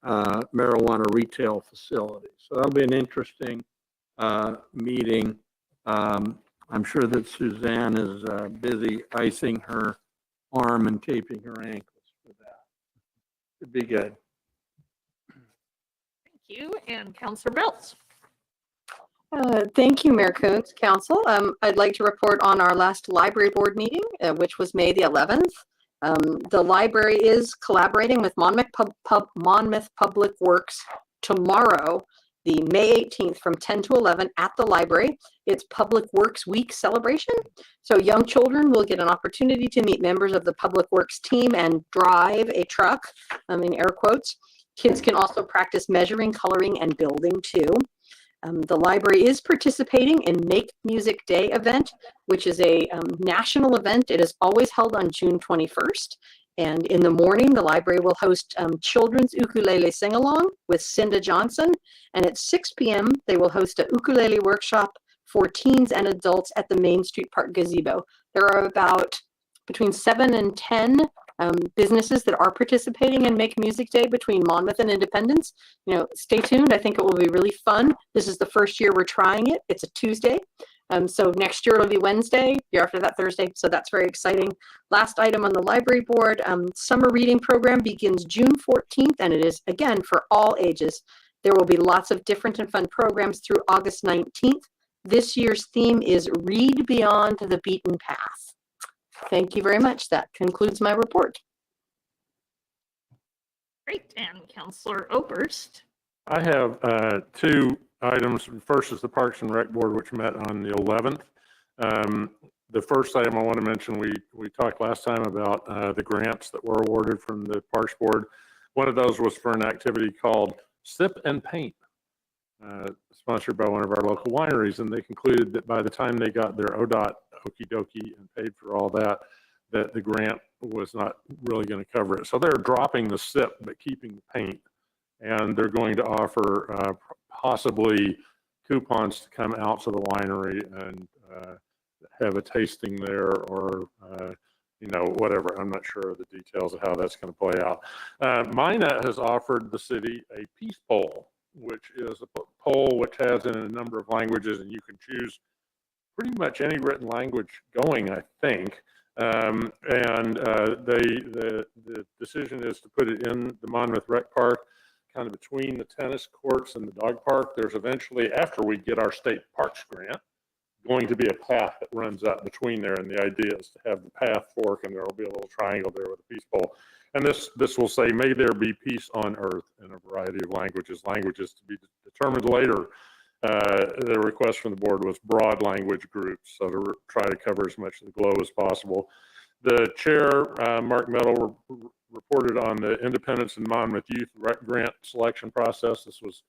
Speaker 4: marijuana retail facility. So that'll be an interesting meeting. I'm sure that Suzanne is busy icing her arm and taping her ankles for that. It'd be good.
Speaker 1: Thank you, and Councilor Belts.
Speaker 3: Thank you, Mayor Coons, Council. I'd like to report on our last library board meeting, which was May the 11th. The library is collaborating with Monmouth Public Works tomorrow, the May 18th from 10 to 11 at the library. It's Public Works Week celebration. So young children will get an opportunity to meet members of the Public Works team and drive a truck, in air quotes. Kids can also practice measuring, coloring, and building too. The library is participating in Make Music Day event, which is a national event. It is always held on June 21st. And in the morning, the library will host children's ukulele sing-along with Cinda Johnson. And at 6 p.m., they will host a ukulele workshop for teens and adults at the Main Street Park gazebo. There are about between 7 and 10 businesses that are participating in Make Music Day between Monmouth and Independence. You know, stay tuned. I think it will be really fun. This is the first year we're trying it. It's a Tuesday. So next year it'll be Wednesday, year after that Thursday. So that's very exciting. Last item on the library board, summer reading program begins June 14th, and it is, again, for all ages. There will be lots of different and fun programs through August 19th. This year's theme is Read Beyond the Beaten Path. Thank you very much. That concludes my report.
Speaker 1: Great, and Councilor Oberst.
Speaker 7: I have 2 items. First is the Parks and Rec Board, which met on the 11th. The first item I want to mention, we talked last time about the grants that were awarded from the Parks Board. One of those was for an activity called Sip and Paint, sponsored by one of our local wineries, and they concluded that by the time they got their ODOT okie dokie and paid for all that, that the grant was not really going to cover it. So they're dropping the sip but keeping the paint, and they're going to offer possibly coupons to come out to the winery and have a tasting there, or you know, whatever. I'm not sure of the details of how that's going to play out. Minot has offered the city a peace poll, which is a poll which has in a number of languages, and you can choose pretty much any written language going, I think. The decision is to put it in the Monmouth Rec Park, kind of between the tennis courts and the dog park. There's eventually, after we get our state parks grant, going to be a path that runs up between there, and the idea is to have the path fork, and there will be a little triangle there with a peace pole. And this will say, "May there be peace on earth," in a variety of languages to be determined later. The request from the board was broad language groups, so to try to cover as much of the globe as possible. The chair, Mark Meadow, reported on the Independence and Monmouth Youth Grant selection process. This was,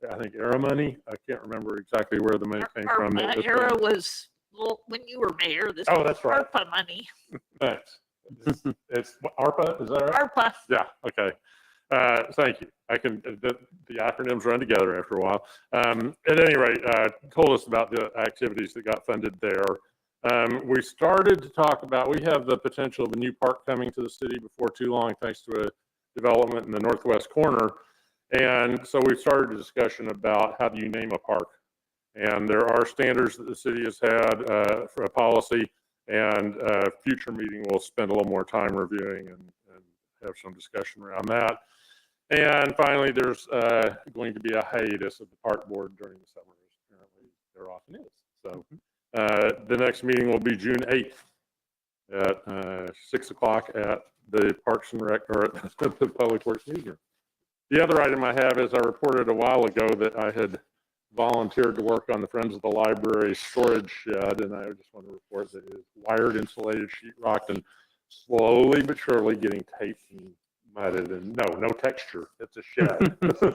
Speaker 7: I think, ERA money. I can't remember exactly where the money came from.
Speaker 1: ERA was, well, when you were mayor, this
Speaker 7: Oh,
Speaker 1: was
Speaker 7: that's right.
Speaker 1: ARPA money.
Speaker 7: Thanks. It's ARPA, is that right?
Speaker 1: ARPA.
Speaker 7: Yeah, okay. Thank you. I can, the acronyms run together after a while. At any rate, told us about the activities that got funded there. We started to talk about, we have the potential of a new park coming to the city before too long, thanks to a development in the northwest corner. And so we started a discussion about how do you name a park? And there are standards that the city has had for a policy, and future meeting we'll spend a little more time reviewing and have some discussion around that. And finally, there's going to be a hiatus of the park board during the summer, as apparently there often is. So the next meeting will be June 8th at 6 o'clock at the Parks and Rec, or at the Public Works Newsroom. The other item I have is I reported a while ago that I had volunteered to work on the Friends of the Library storage shed, and I just want to report that it is wired, insulated, sheetrocked, and slowly but surely getting taped and mudded, and no texture. It's a shed. So,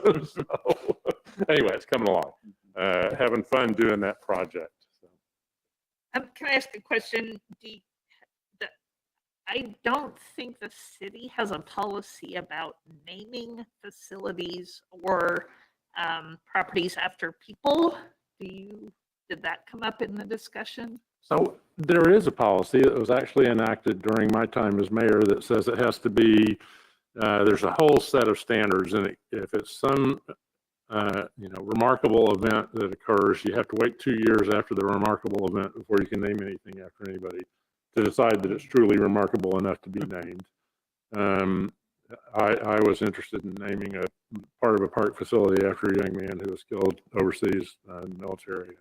Speaker 7: anyway, it's coming along. Having fun doing that project. So.
Speaker 1: Can I ask a question? I don't think the city has a policy about naming facilities or properties after people. Did that come up in the discussion?
Speaker 7: So there is a policy that was actually enacted during my time as mayor that says it has to be, there's a whole set of standards, and if it's some remarkable event that occurs, you have to wait 2 years after the remarkable event before you can name anything after anybody to decide that it's truly remarkable enough to be named. I was interested in naming a part of a park facility after a young man who was killed overseas in the military.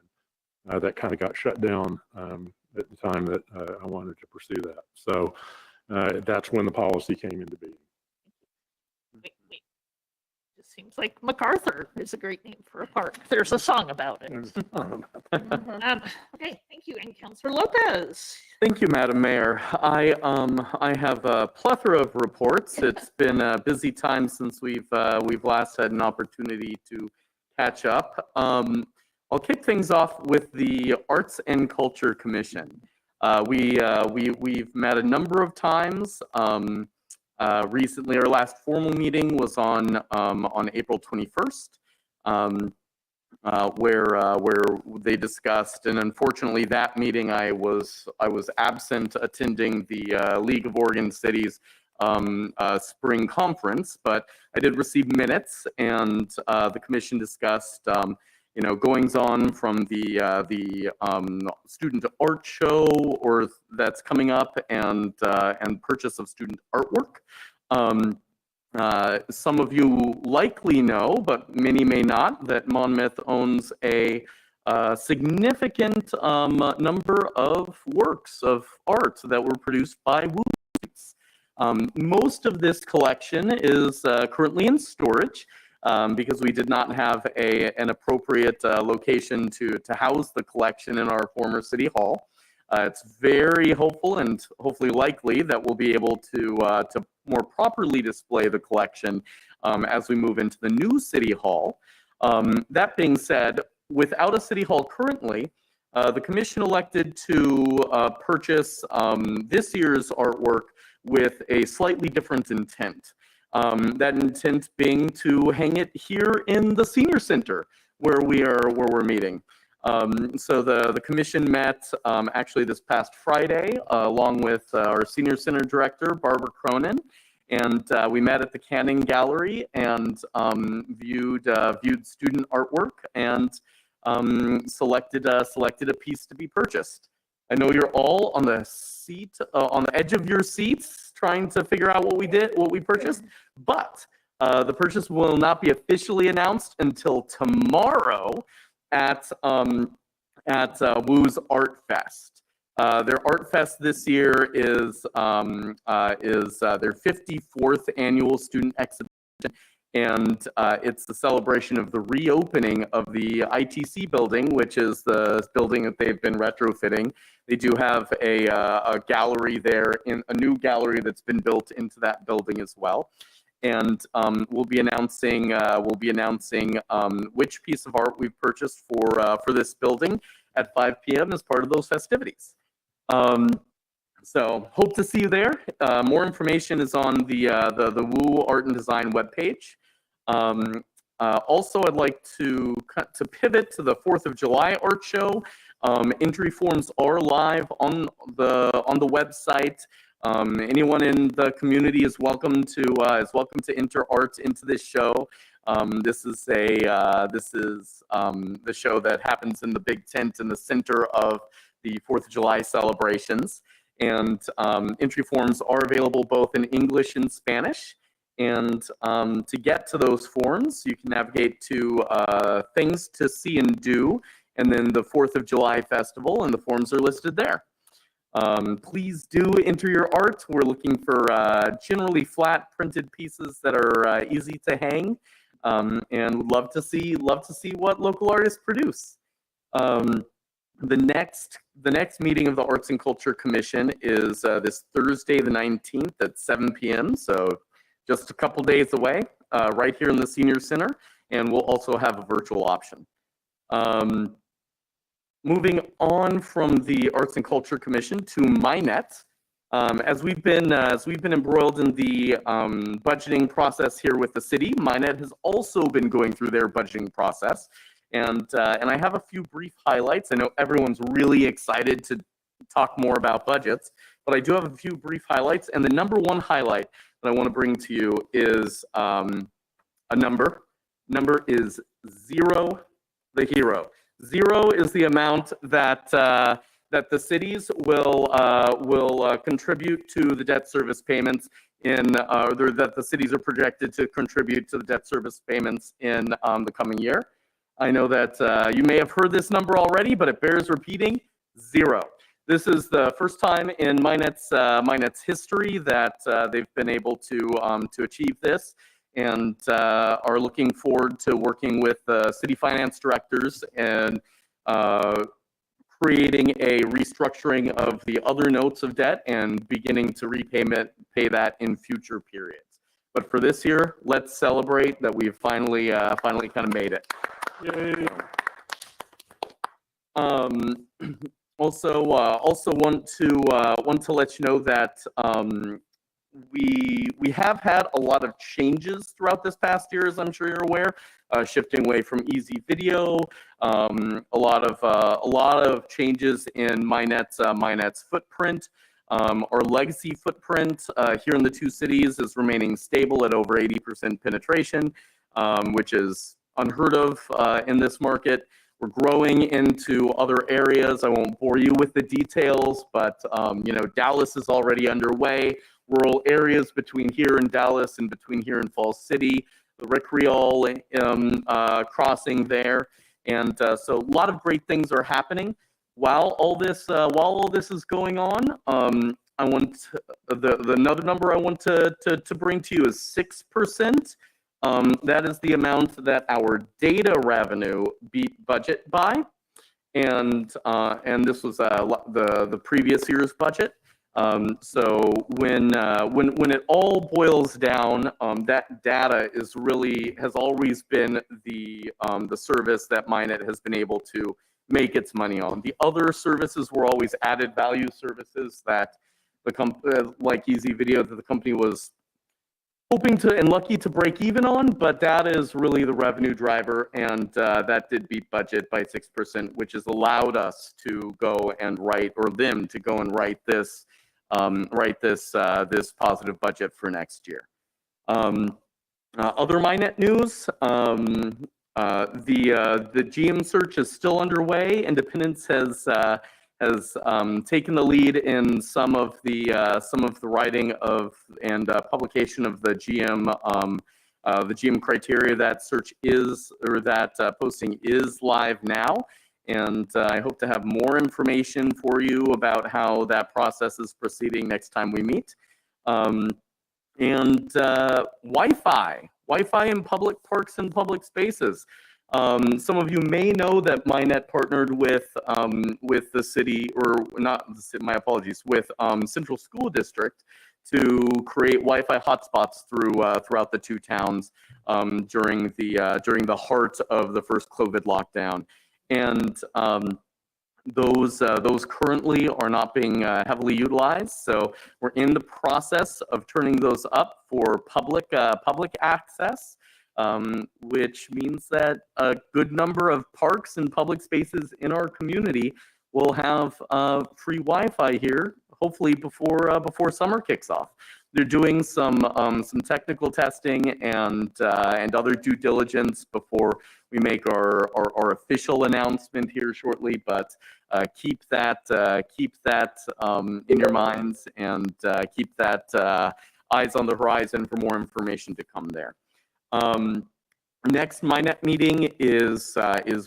Speaker 7: And that kind of got shut down at the time that I wanted to pursue that. So that's when the policy came into being.
Speaker 1: Wait. It seems like MacArthur is a great name for a park. There's a song about it. Okay, thank you. And Councilor Lopez.
Speaker 4: Thank you, Madam Mayor. I have a plethora of reports. It's been a busy time since we've last had an opportunity to catch up. I'll kick things off with the Arts and Culture Commission. We've met a number of times. Recently, our last formal meeting was on April 21st, where they discussed, and unfortunately that meeting I was absent attending the League of Oregon Cities spring conference, but I did receive minutes, and the commission discussed goings on from the student art show or that's coming up, and purchase of student artwork. Some of you likely know, but many may not, that Monmouth owns a significant number of works of art that were produced by Wu students. Most of this collection is currently in storage. Because we did not have an appropriate location to house the collection in our former city hall. It's very hopeful and hopefully likely that we'll be able to more properly display the collection as we move into the new city hall. That being said, without a city hall currently, the commission elected to purchase this year's artwork with a slightly different intent. That intent being to hang it here in the senior center where we're meeting. So the commission met actually this past Friday along with our senior center director Barbara Cronin, and we met at the Canning Gallery and viewed student artwork and selected a piece to be purchased.
Speaker 11: I know you're all on the on the edge of your seats, trying to figure out what we purchased, but the purchase will not be officially announced until tomorrow at Woo's Art Fest. Their Art Fest this year is their 54th annual student exhibition, and it's the celebration of the reopening of the ITC building, which is the building that they've been retrofitting. They do have a gallery there, a new gallery that's been built into that building as well. And we'll be announcing which piece of art we've purchased for this building at 5 p.m. as part of those festivities. So hope to see you there. More information is on the Woo Art and Design webpage. Also, I'd like to pivot to the 4th of July art show. Entry forms are live on the website. Anyone in the community is welcome to enter art into this show. This is the show that happens in the big tent in the center of the 4th of July celebrations. And entry forms are available both in English and Spanish. And to get to those forms, you can navigate to things to see and do, and then the 4th of July festival, and the forms are listed there. Please do enter your art. We're looking for generally flat printed pieces that are easy to hang, and would love to see what local artists produce. The next meeting of the Arts and Culture Commission is this Thursday, the 19th at 7 p.m. So just a couple days away, right here in the Senior Center, and we'll also have a virtual option. Moving on from the Arts and Culture Commission to MyNet, as we've been embroiled in the budgeting process here with the city, MyNet has also been going through their budgeting process. And I have a few brief highlights. I know everyone's really excited to talk more about budgets, but I do have a few brief highlights. And the number one highlight that I want to bring to you is a number. Number is 0, the hero. 0 is the amount that that the cities will contribute to the debt service payments that the cities are projected to contribute to the debt service payments in the coming year. I know that you may have heard this number already, but it bears repeating: 0. This is the first time in MyNet's history that they've been able to achieve this, and are looking forward to working with city finance directors and creating a restructuring of the other notes of debt and beginning to pay that in future periods. But for this year, let's celebrate that we've finally kind of made it. Yay. Also want to let you know that we have had a lot of changes throughout this past year, as I'm sure you're aware, shifting away from easy video, a lot of changes in MyNet's footprint. Our legacy footprint here in the two cities is remaining stable at over 80% penetration, which is unheard of in this market. We're growing into other areas. I won't bore you with the details, but Dallas is already underway. Rural areas between here and Dallas and between here and Falls City, the Rick Creole crossing there, and so a lot of great things are happening. While all this is going on, I want another number I want to bring to you is 6%. That is the amount that our data revenue beat budget by, and this was the previous year's budget. So when it all boils down, that data has always been the service that MyNet has been able to make its money on. The other services were always added value services that like Easy Video, that the company was hoping to and lucky to break even on, but that is really the revenue driver, and that did beat budget by 6%, which has allowed us to go and write, or them to go and write this this positive budget for next year. Other MyNet news: the GM search is still underway. Independence has has taken the lead in some of the writing of and publication of the GM criteria. That search is, or that posting is live now. And I hope to have more information for you about how that process is proceeding next time we meet. And Wi-Fi in public parks and public spaces. Some of you may know that MyNet partnered with the city, or not the city, my apologies, with Central School District to create Wi-Fi hotspots throughout the two towns during the heart of the first COVID lockdown. And those currently are not being heavily utilized. So we're in the process of turning those up for public access, which means that a good number of parks and public spaces in our community will have free Wi-Fi here, hopefully before summer kicks off. They're doing some technical testing and other due diligence before we make our official announcement here shortly. But keep that in your minds, and keep that eyes on the horizon for more information to come there. Next MyNet meeting is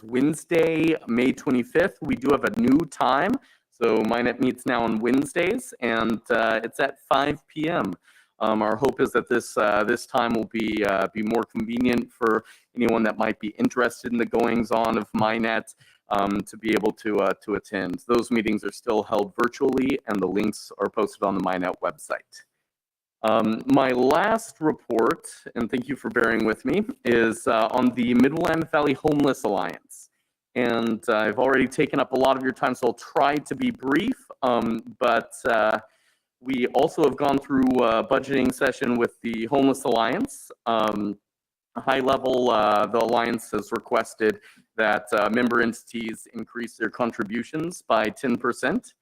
Speaker 11: Wednesday, May 25th. We do have a new time. So MyNet meets now on Wednesdays, and it's at 5 p.m. Our hope is that this time will be more convenient for anyone that might be interested in the goings-on of MyNet to be able to attend. Those meetings are still held virtually, and the links are posted on the MyNet website. My last report, and thank you for bearing with me, is on the Midland Valley Homeless Alliance. And I've already taken up a lot of your time, so I'll try to be brief. But we also have gone through a budgeting session with the Homeless Alliance. High level, the Alliance has requested that member entities increase their contributions by 10%.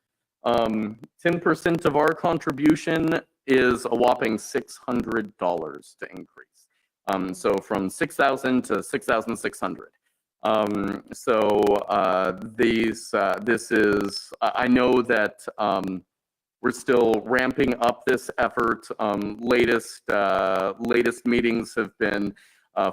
Speaker 11: 10% of our contribution is a whopping $600 to increase. So from $6,000 to $6,600. This is, I know that we're still ramping up this effort. Latest meetings have been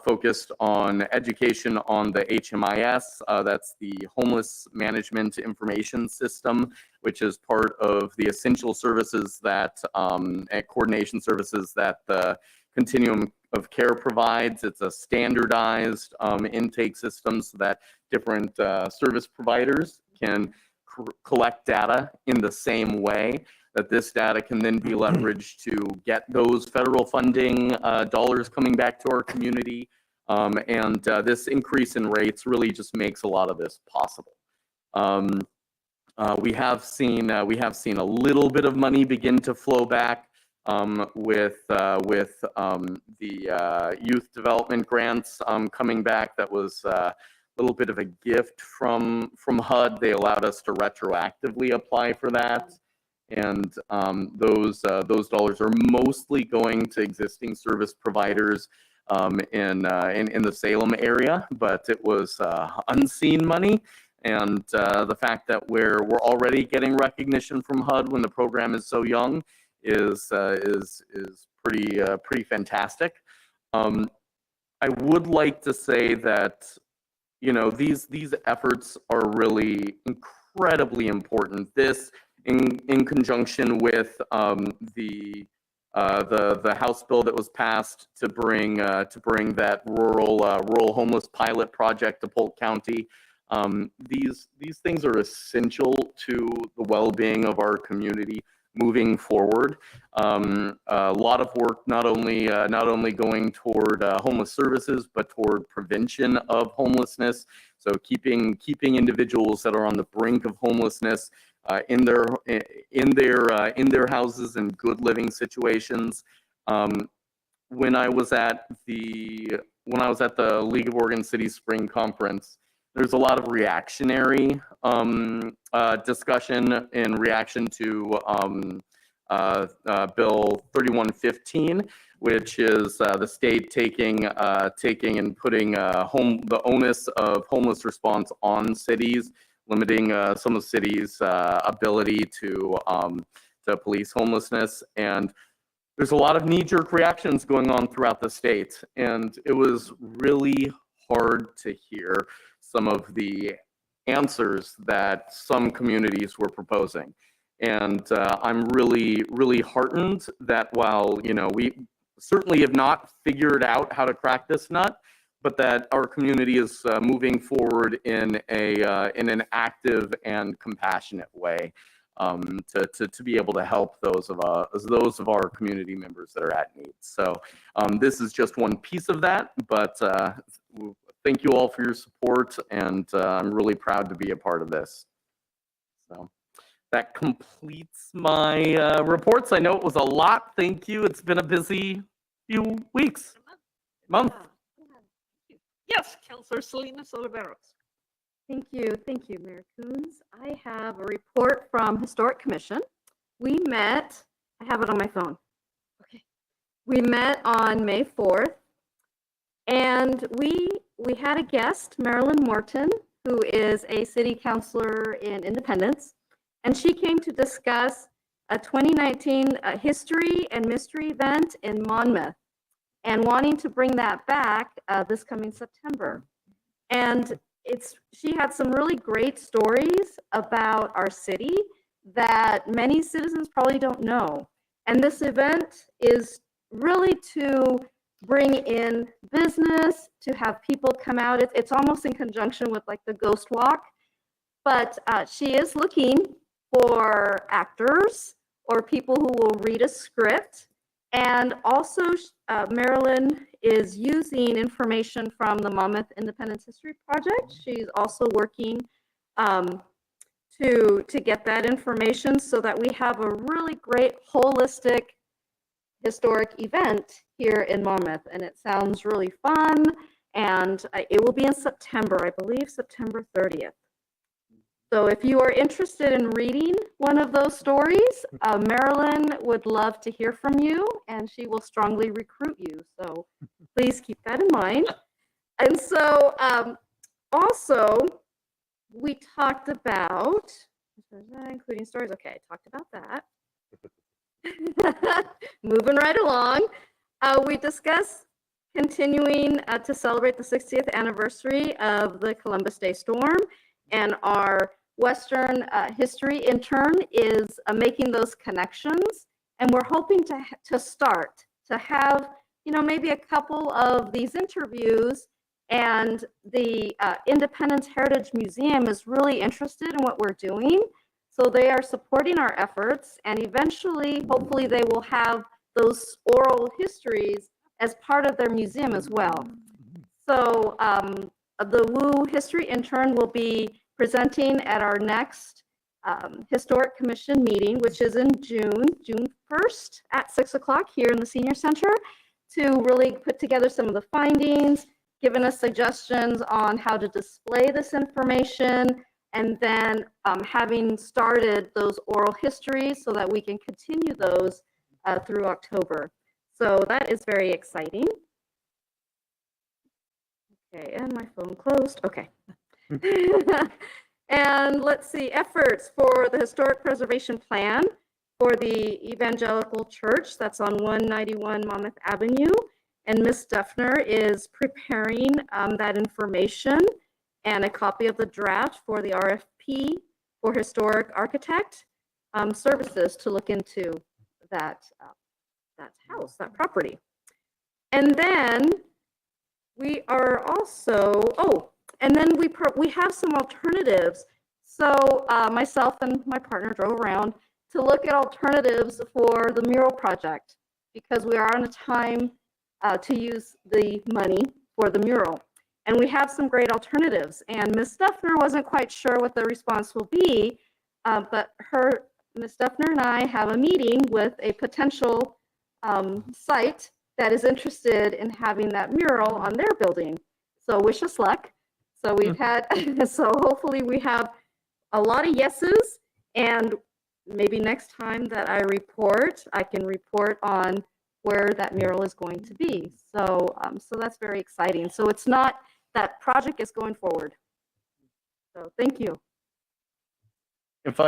Speaker 11: focused on education on the HMIS. That's the Homeless Management Information System, which is part of the essential services that, coordination services that the Continuum of Care provides. It's a standardized intake system so that different service providers can collect data in the same way, that this data can then be leveraged to get those federal funding dollars coming back to our community. This increase in rates really just makes a lot of this possible. We have seen a little bit of money begin to flow back with the youth development grants coming back. That was a little bit of a gift from HUD. They allowed us to retroactively apply for that. And those dollars are mostly going to existing service providers in the Salem area, but it was unseen money. And the fact that we're already getting recognition from HUD when the program is so young is pretty fantastic. I would like to say that, you know, these efforts are really incredibly important. This in conjunction with the House bill that was passed to bring that rural homeless pilot project to Polk County. These things are essential to the well-being of our community moving forward. A lot of work not only going toward homeless services, but toward prevention of homelessness. So keeping individuals that are on the brink of homelessness in their houses in good living situations. When I was at the League of Oregon Cities Spring Conference, there's a lot of reactionary discussion in reaction to Bill 3115, which is the state taking and putting the onus of homeless response on cities limiting some of the city's ability to police homelessness. And there's a lot of knee-jerk reactions going on throughout the state, and it was really hard to hear some of the answers that some communities were proposing. And I'm really, really heartened that while, we certainly have not figured out how to crack this nut, but that our community is moving forward in an active and compassionate way to be able to help those of our community members that are at need. So this is just one piece of that, but thank you all for your support, and I'm really proud to be a part of this. So that completes my reports. I know it was a lot. Thank you. It's been a busy few weeks, month.
Speaker 1: Yes, Councilor Salinas Oliveros.
Speaker 3: Thank you, Mayor Coons. I have a report from Historic Commission. We met, I have it on my phone. Okay. We met on May 4th, and we had a guest, Marilyn Morton, who is a city councilor in Independence, and she came to discuss a 2019 history and mystery event in Monmouth, and wanting to bring that back this coming September. And she had some really great stories about our city that many citizens probably don't know. And this event is really to bring in business, to have people come out. It's almost in conjunction with like the Ghost Walk, but she is looking for actors or people who will read a script. And also, Marilyn is using information from the Monmouth Independence History Project. She's also working to get that information so that we have a really great holistic historic event here in Monmouth. And it sounds really fun. And it will be in September, I believe, September 30th. So if you are interested in reading one of those stories, Marilyn would love to hear from you, and she will strongly recruit you. So please keep that in mind. And so also, we talked about, including stories. Okay, I talked about that. Moving right along, we discussed continuing to celebrate the 60th anniversary of the Columbus Day storm. And our Western history intern is making those connections. And we're hoping to start to have, maybe a couple of these interviews. And the Independence Heritage Museum is really interested in what we're doing. So they are supporting our efforts. And eventually, hopefully, they will have those oral histories as part of their museum as well. So the WU History Intern will be presenting at our next Historic Commission meeting, which is in June 1st at 6 o'clock here in the Senior Center, to really put together some of the findings, giving us suggestions on how to display this information, and then having started those oral histories so that we can continue those through October. So that is very exciting. Okay, and my phone closed. Okay. And let's see, efforts for the historic preservation plan for the Evangelical Church that's on 191 Monmouth Avenue. And Ms. Duffner is preparing that information and a copy of the draft for the RFP for historic architect services to look into that house, that property. And then we are also, and then we have some alternatives. So myself and my partner drove around to look at alternatives for the mural project because we are on a time to use the money for the mural. And we have some great alternatives. And Ms. Duffner wasn't quite sure what the response will be, but Ms. Duffner and I have a meeting with a potential site that is interested in having that mural on their building. So wish us luck. So we've had, so hopefully we have a lot of yeses, and maybe next time that I report, I can report on where that mural is going to be. So, so that's very exciting. So it's not, that project is going forward. So thank you.
Speaker 11: If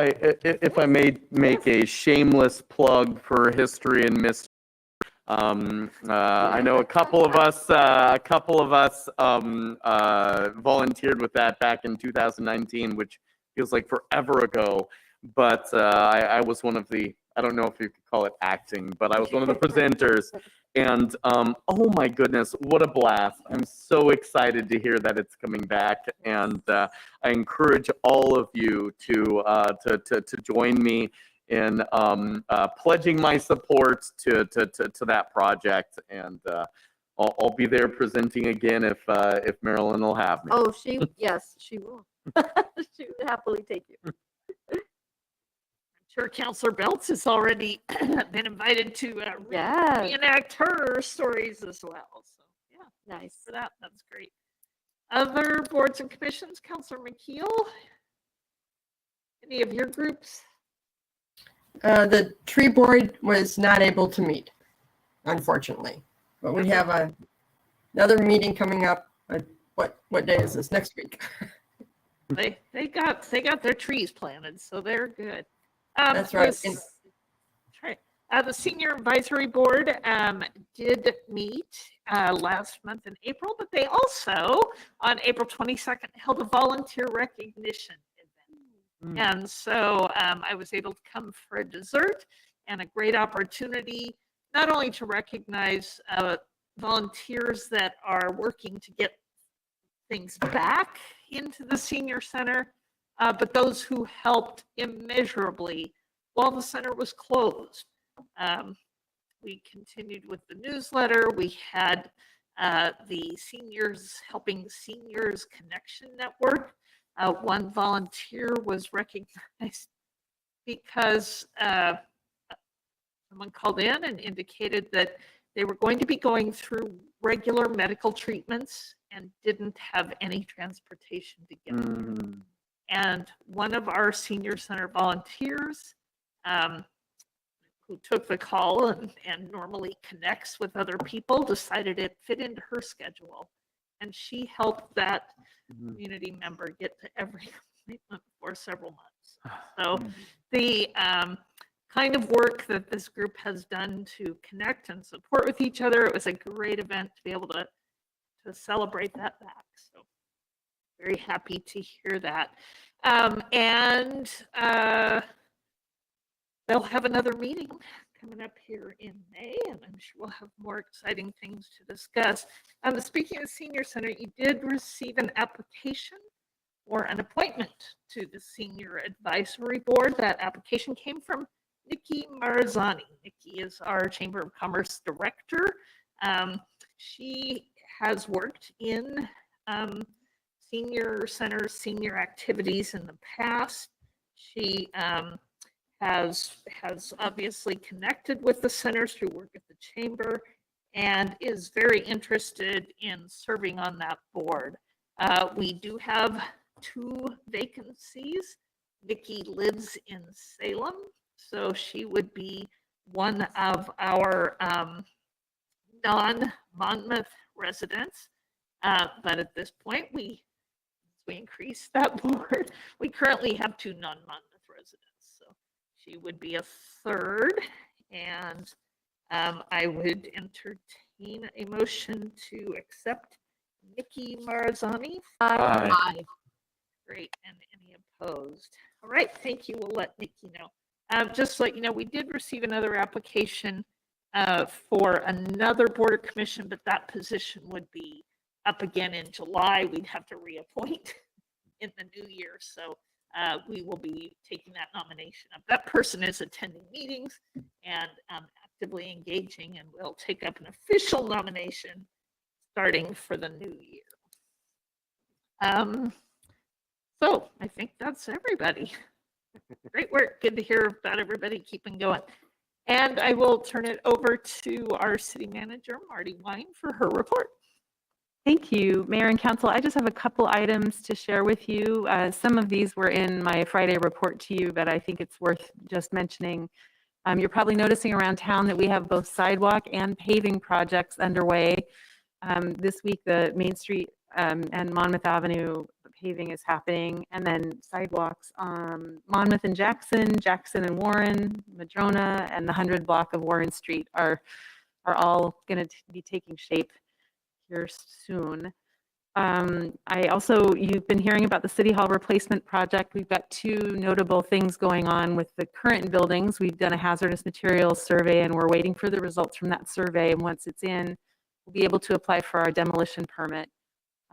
Speaker 11: I may make a shameless plug for history and mystery, I know a couple of us volunteered with that back in 2019, which feels like forever ago. But I was one of the, I don't know if you could call it acting, but I was one of the presenters. And oh my goodness, what a blast. I'm so excited to hear that it's coming back. And I encourage all of you to join me in pledging my support to that project. And I'll be there presenting again if Marilyn will have me.
Speaker 3: Oh, yes, she will. She would happily take you.
Speaker 1: Sure, Counselor Belts has already been invited to
Speaker 3: Yes.
Speaker 1: reenact her stories as well. So yeah,
Speaker 3: Nice.
Speaker 1: for that, that's great. Other boards and commissions, Counselor McKeel? Any of your groups?
Speaker 8: The tree board was not able to meet, unfortunately, but we have another meeting coming up. What day is this? Next week.
Speaker 1: They got their trees planted, so they're good.
Speaker 8: That's right.
Speaker 1: That's right. The Senior Advisory Board did meet last month in April, but they also, on April 22nd, held a volunteer recognition event. And so I was able to come for a dessert and a great opportunity, not only to recognize volunteers that are working to get things back into the senior center, but those who helped immeasurably while the center was closed. We continued with the newsletter. We had the Seniors Helping Seniors Connection Network. One volunteer was recognized because someone called in and indicated that they were going to be going through regular medical treatments and didn't have any transportation to get there. And one of our senior center volunteers who took the call and normally connects with other people decided it fit into her schedule. And she helped that community member get to every appointment for several months. So the kind of work that this group has done to connect and support with each other, it was a great event to be able to celebrate that back. So very happy to hear that. And they'll have another meeting coming up here in May, and I'm sure we'll have more exciting things to discuss. Speaking of the Senior Center, you did receive an application for an appointment to the Senior Advisory Board. That application came from Nikki Marzani. Nikki is our Chamber of Commerce Director. She has worked in senior centers, senior activities in the past. She has obviously connected with the centers through work at the chamber and is very interested in serving on that board. We do have 2 vacancies. Nikki lives in Salem, so she would be one of our non-Monmouth residents. But at this point, we increased that board. We currently have 2 non-Monmouth residents, so she would be a 3rd. And I would entertain a motion to accept Nikki Marzani.
Speaker 3: Aye.
Speaker 1: Great, and any opposed? All right, thank you. We'll let Nikki know. Just to let you know, we did receive another application for another board or commission, but that position would be up again in July. We'd have to reappoint in the new year. So we will be taking that nomination up. That person is attending meetings and actively engaging, and we'll take up an official nomination starting for the new year. So I think that's everybody. Great work. Good to hear about everybody keeping going. And I will turn it over to our city manager, Marty Wine, for her report.
Speaker 6: Thank you, Mayor and Council. I just have a couple items to share with you. Some of these were in my Friday report to you, but I think it's worth just mentioning. You're probably noticing around town that we have both sidewalk and paving projects underway. This week, the Main Street and Monmouth Avenue paving is happening. And then sidewalks on Monmouth and Jackson, Jackson and Warren, Madrona, and the 100 block of Warren Street are all going to be taking shape here soon. You've been hearing about the City Hall replacement project. We've got two notable things going on with the current buildings. We've done a hazardous materials survey and we're waiting for the results from that survey. And once it's in, we'll be able to apply for our demolition permit.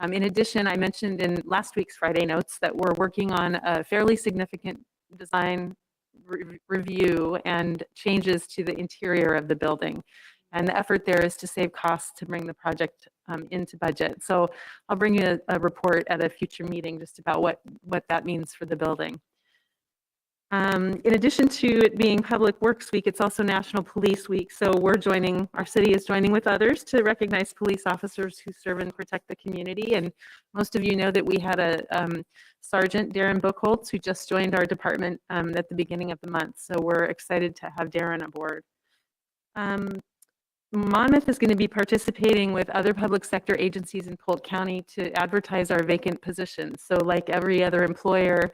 Speaker 6: In addition, I mentioned in last week's Friday notes that we're working on a fairly significant design review and changes to the interior of the building. And the effort there is to save costs to bring the project into budget. So I'll bring you a report at a future meeting just about what that means for the building. In addition to it being Public Works Week, it's also National Police Week. So our city is joining with others to recognize police officers who serve and protect the community. And most of you know that we had a Sergeant Darren Buchholz who just joined our department at the beginning of the month. So we're excited to have Darren aboard. Monmouth is going to be participating with other public sector agencies in Polk County to advertise our vacant positions. So like every other employer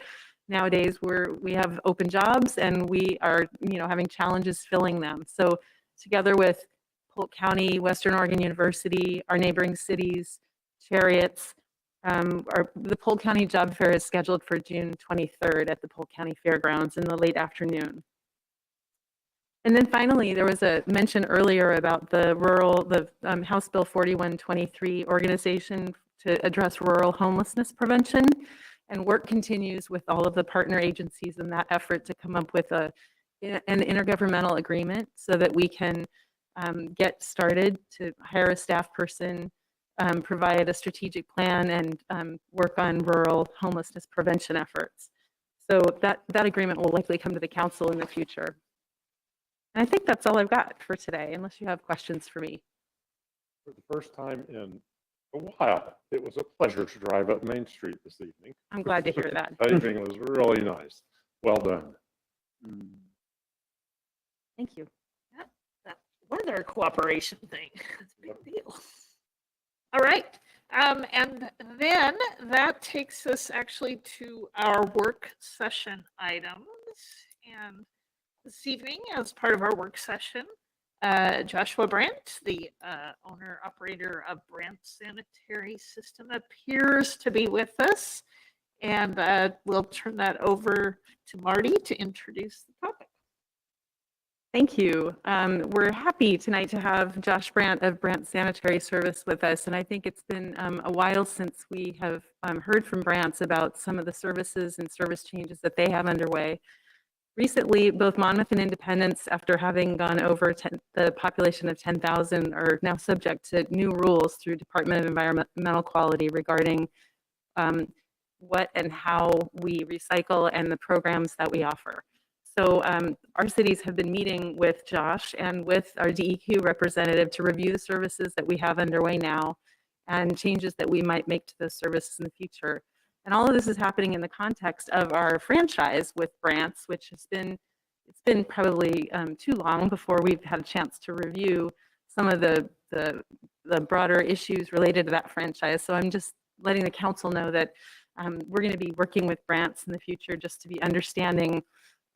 Speaker 6: nowadays, we have open jobs and we are having challenges filling them. So together with Polk County, Western Oregon University, our neighboring cities, Chariots, the Polk County Job Fair is scheduled for June 23rd at the Polk County Fairgrounds in the late afternoon. And then finally, there was a mention earlier about the House Bill 4123 organization to address rural homelessness prevention. And work continues with all of the partner agencies in that effort to come up with an intergovernmental agreement so that we can get started to hire a staff person, provide a strategic plan, and work on rural homelessness prevention efforts. So that agreement will likely come to the council in the future. And I think that's all I've got for today, unless you have questions for me.
Speaker 7: For the first time in a while, it was a pleasure to drive up Main Street this evening.
Speaker 6: I'm glad to hear that.
Speaker 7: Paving was really nice. Well done.
Speaker 6: Thank you.
Speaker 1: That weather cooperation thing, that's a big deal. All right. And then that takes us actually to our work session items. And this evening, as part of our work session, Joshua Brandt, the owner-operator of Brandt Sanitary System, appears to be with us. And we'll turn that over to Marty to introduce the topic.
Speaker 6: Thank you. We're happy tonight to have Josh Brandt of Brandt Sanitary Service with us. And I think it's been a while since we have heard from Brandt's about some of the services and service changes that they have underway. Recently, both Monmouth and Independence, after having gone over the population of 10,000, are now subject to new rules through Department of Environmental Quality regarding what and how we recycle and the programs that we offer. So our cities have been meeting with Josh and with our DEQ representative to review the services that we have underway now and changes that we might make to those services in the future. And all of this is happening in the context of our franchise with Brandt's, which it's been probably too long before we've had a chance to review some of the broader issues related to that franchise. So I'm just letting the council know that we're going to be working with Brandt's in the future just to be understanding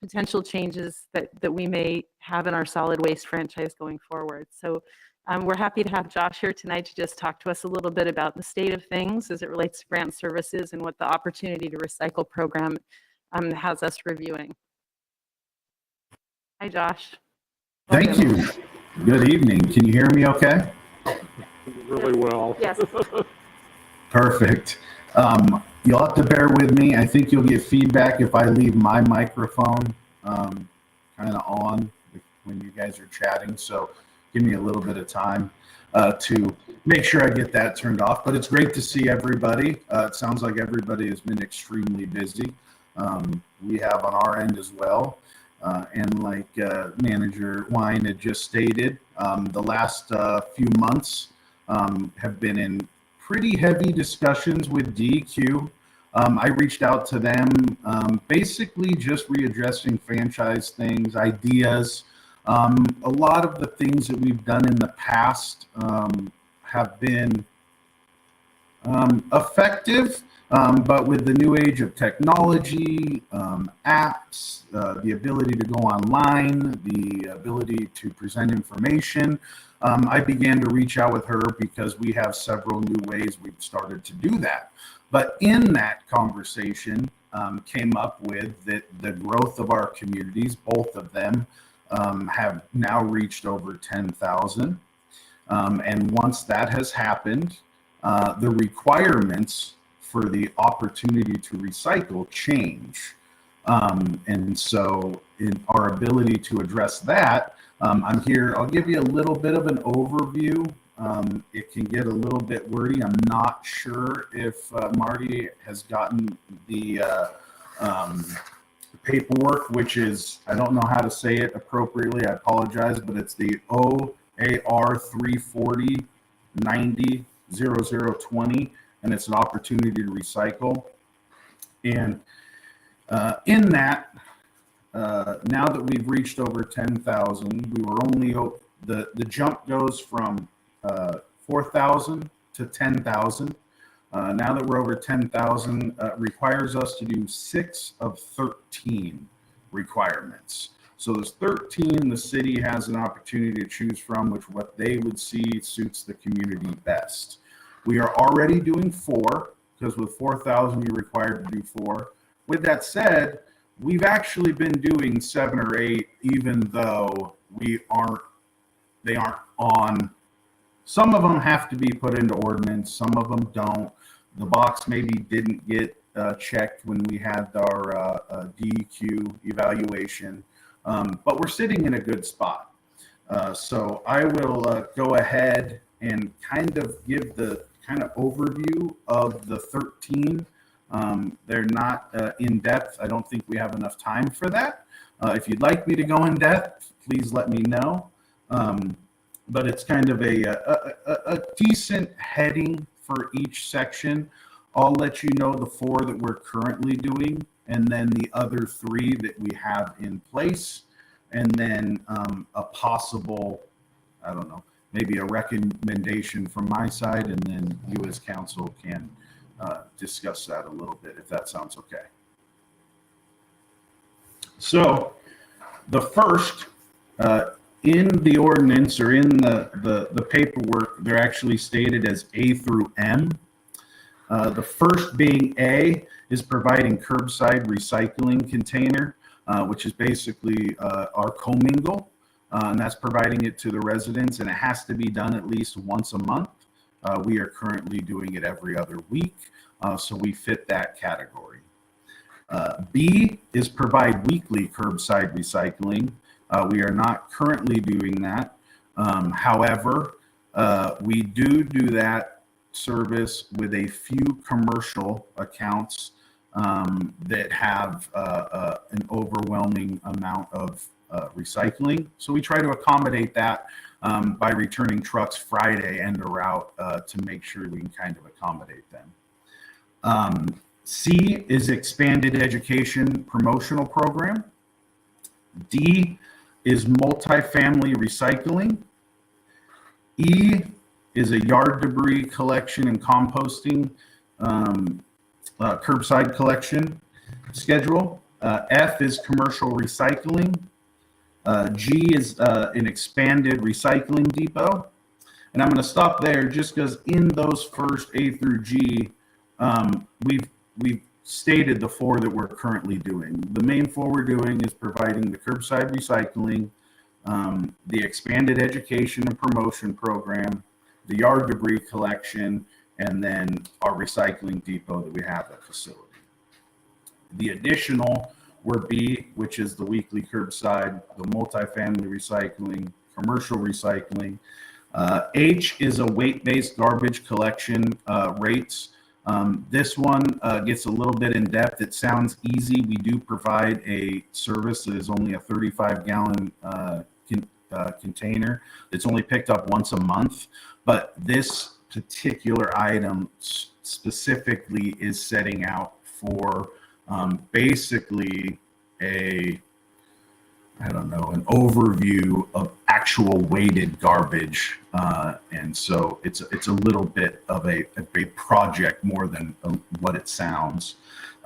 Speaker 6: potential changes that we may have in our solid waste franchise going forward. So we're happy to have Josh here tonight to just talk to us a little bit about the state of things as it relates to Brandt services and what the Opportunity to Recycle program has us reviewing. Hi, Josh.
Speaker 12: Thank you. Good evening. Can you hear me okay?
Speaker 7: Really well.
Speaker 6: Yes.
Speaker 12: Perfect. You'll have to bear with me. I think you'll get feedback if I leave my microphone kind of on when you guys are chatting. So give me a little bit of time to make sure I get that turned off. But it's great to see everybody. It sounds like everybody has been extremely busy. We have on our end as well. And like Manager Wine had just stated, the last few months have been in pretty heavy discussions with DEQ. I reached out to them, basically just readdressing franchise things, ideas. A lot of the things that we've done in the past have been effective, but with the new age of technology, apps, the ability to go online, the ability to present information, I began to reach out with her because we have several new ways we've started to do that. But in that conversation came up with that the growth of our communities, both of them, have now reached over 10,000. And once that has happened, the requirements for the opportunity to recycle change. And so in our ability to address that, I'm here, I'll give you a little bit of an overview. It can get a little bit wordy. I'm not sure if Marty has gotten the paperwork, which is, I don't know how to say it appropriately, I apologize, but it's the OAR 340 90 0020, and it's an opportunity to recycle. And in that, now that we've reached over 10,000, we were only, the jump goes from 4,000 to 10,000. Now that we're over 10,000, requires us to do 6 of 13 requirements. So there's 13 the city has an opportunity to choose from, which what they would see suits the community best. We are already doing 4, because with 4,000 you're required to do 4. With that said, we've actually been doing 7 or 8, even though they aren't on. Some of them have to be put into ordinance, some of them don't. The box maybe didn't get checked when we had our DEQ evaluation, but we're sitting in a good spot. So I will go ahead and kind of give the kind of overview of the 13. They're not in depth. I don't think we have enough time for that. If you'd like me to go in depth, please let me know. But it's kind of a decent heading for each section. I'll let you know the 4 that we're currently doing, and then the other 3 that we have in place, and then a possible, I don't know, maybe a recommendation from my side, and then you as council can discuss that a little bit, if that sounds okay. So the first, in the ordinance or in the paperwork, they're actually stated as A through M. The first being A is providing curbside recycling container, which is basically our commingle, and that's providing it to the residents, and it has to be done at least once a month. We are currently doing it every other week, so we fit that category. B is provide weekly curbside recycling. We are not currently doing that. However, we do that service with a few commercial accounts that have an overwhelming amount of recycling. So we try to accommodate that by returning trucks Friday and a route to make sure we can kind of accommodate them. C is expanded education promotional program. D is multifamily recycling. E is a yard debris collection and composting curbside collection schedule. F is commercial recycling. G is an expanded recycling depot. And I'm going to stop there just because in those first A through G, we've stated the 4 that we're currently doing. The main 4 we're doing is providing the curbside recycling, the expanded education and promotion program, the yard debris collection, and then our recycling depot that we have at the facility. The additional were B, which is the weekly curbside, the multifamily recycling, commercial recycling. H is a weight-based garbage collection rates. This one gets a little bit in depth. It sounds easy. We do provide a service that is only a 35-gallon container. It's only picked up once a month, but this particular item specifically is setting out for basically a I don't know, an overview of actual weighted garbage. And so it's a little bit of a project more than what it sounds.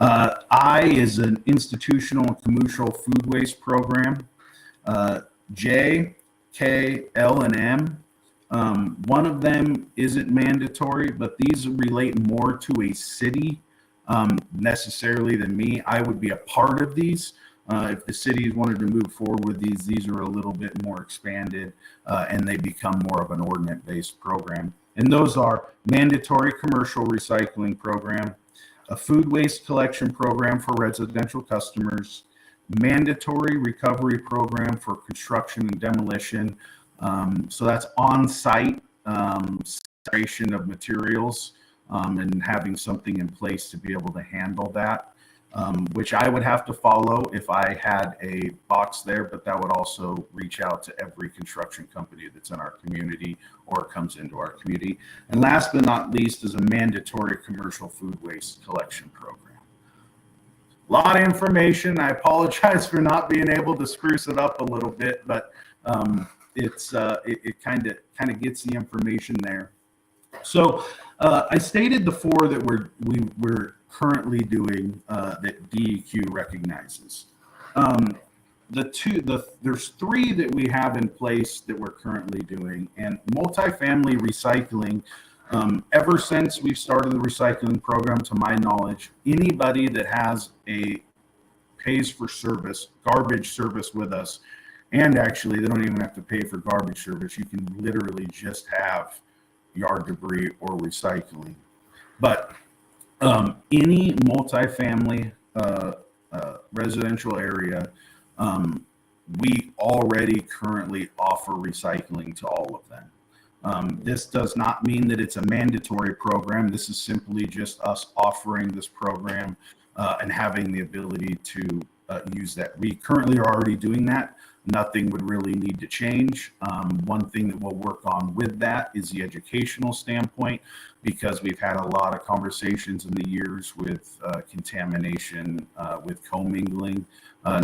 Speaker 12: I is an institutional and commercial food waste program. J, K, L, and M. One of them isn't mandatory, but these relate more to a city necessarily than me. I would be a part of these. If the cities wanted to move forward with these are a little bit more expanded and they become more of an ordinance-based program. And those are mandatory commercial recycling program, a food waste collection program for residential customers, mandatory recovery program for construction and demolition. So that's on-site separation of materials and having something in place to be able to handle that. Which I would have to follow if I had a box there, but that would also reach out to every construction company that's in our community or comes into our community. And last but not least is a mandatory commercial food waste collection program. A lot of information. I apologize for not being able to spruce it up a little bit, but it kind of gets the information there. So I stated the four that we're currently doing that DEQ recognizes. There's three that we have in place that we're currently doing, and multifamily recycling. Ever since we've started the recycling program, to my knowledge, anybody that has a pays for service, garbage service with us, and actually they don't even have to pay for garbage service. You can literally just have yard debris or recycling. But any multifamily residential area, we already currently offer recycling to all of them. This does not mean that it's a mandatory program. This is simply just us offering this program and having the ability to use that. We currently are already doing that. Nothing would really need to change. One thing that we'll work on with that is the educational standpoint, because we've had a lot of conversations in the years with contamination, with commingling,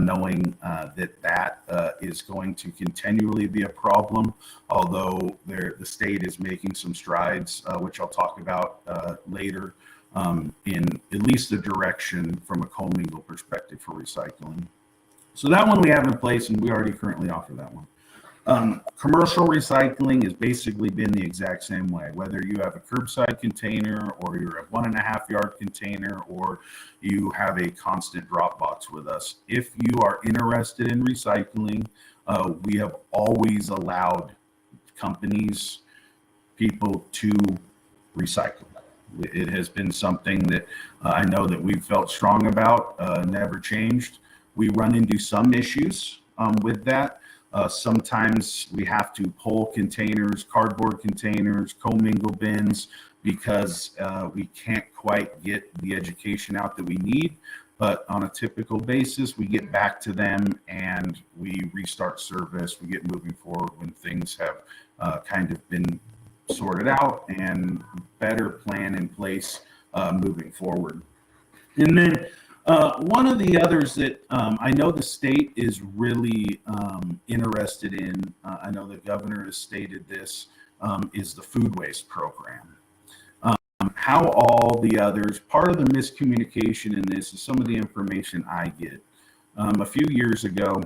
Speaker 12: knowing that is going to continually be a problem, although the state is making some strides, which I'll talk about later, in at least the direction from a commingle perspective for recycling. So that one we have in place, and we already currently offer that one. Commercial recycling has basically been the exact same way, whether you have a curbside container or you're a 1.5 yard container or you have a constant drop box with us. If you are interested in recycling, we have always allowed companies, people to recycle. It has been something that I know that we've felt strong about, never changed. We run into some issues with that. Sometimes we have to pull containers, cardboard containers, commingle bins, because we can't quite get the education out that we need. But on a typical basis, we get back to them and we restart service. We get moving forward when things have kind of been sorted out and better plan in place moving forward. And then one of the others that I know the state is really interested in, I know the governor has stated this, is the food waste program. How all the others, part of the miscommunication in this is some of the information I get. A few years ago,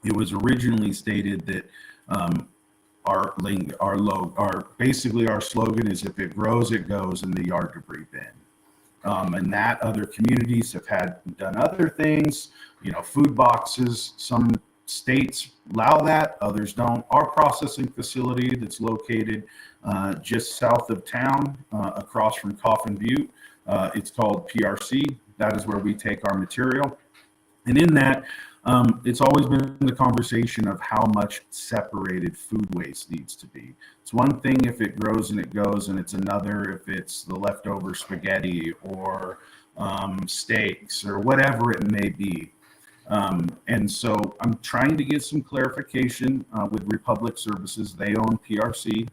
Speaker 12: it was originally stated that basically our slogan is, if it grows, it goes in the yard debris bin. And that other communities have done other things, food boxes. Some states allow that, others don't. Our processing facility that's located just south of town, across from Coffin Butte, it's called PRC. That is where we take our material. And in that, it's always been the conversation of how much separated food waste needs to be. It's one thing if it grows and it goes, and it's another if it's the leftover spaghetti or steaks or whatever it may be. And so I'm trying to get some clarification with Republic Services. They own PRC.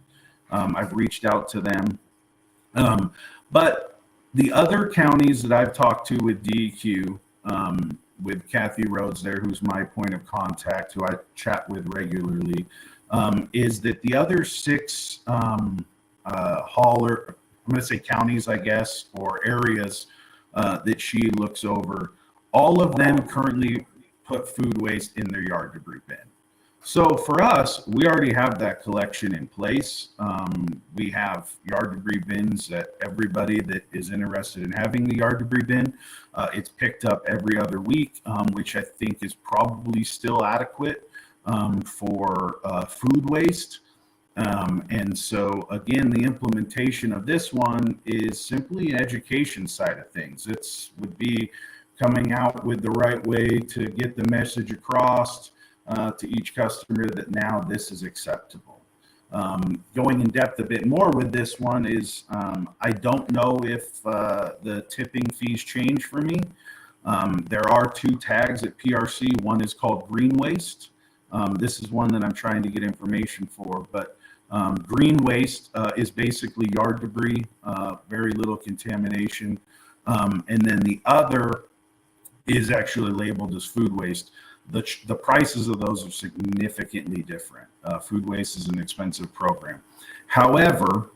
Speaker 12: I've reached out to them. But the other counties that I've talked to with DEQ, with Kathy Rhodes there, who's my point of contact, who I chat with regularly, is that the other 6 I'm going to say counties, I guess, or areas that she looks over, all of them currently put food waste in their yard debris bin. So for us, we already have that collection in place. We have yard debris bins that everybody that is interested in having the yard debris bin, it's picked up every other week, which I think is probably still adequate for food waste. And so again, the implementation of this one is simply an education side of things. Would be coming out with the right way to get the message across to each customer that now this is acceptable. Going in depth a bit more with this one is I don't know if the tipping fees change for me. There are 2 tags at PRC. One is called green waste. This is one that I'm trying to get information for, but green waste is basically yard debris, very little contamination. And then the other is actually labeled as food waste. The prices of those are significantly different. Food waste is an expensive program. However,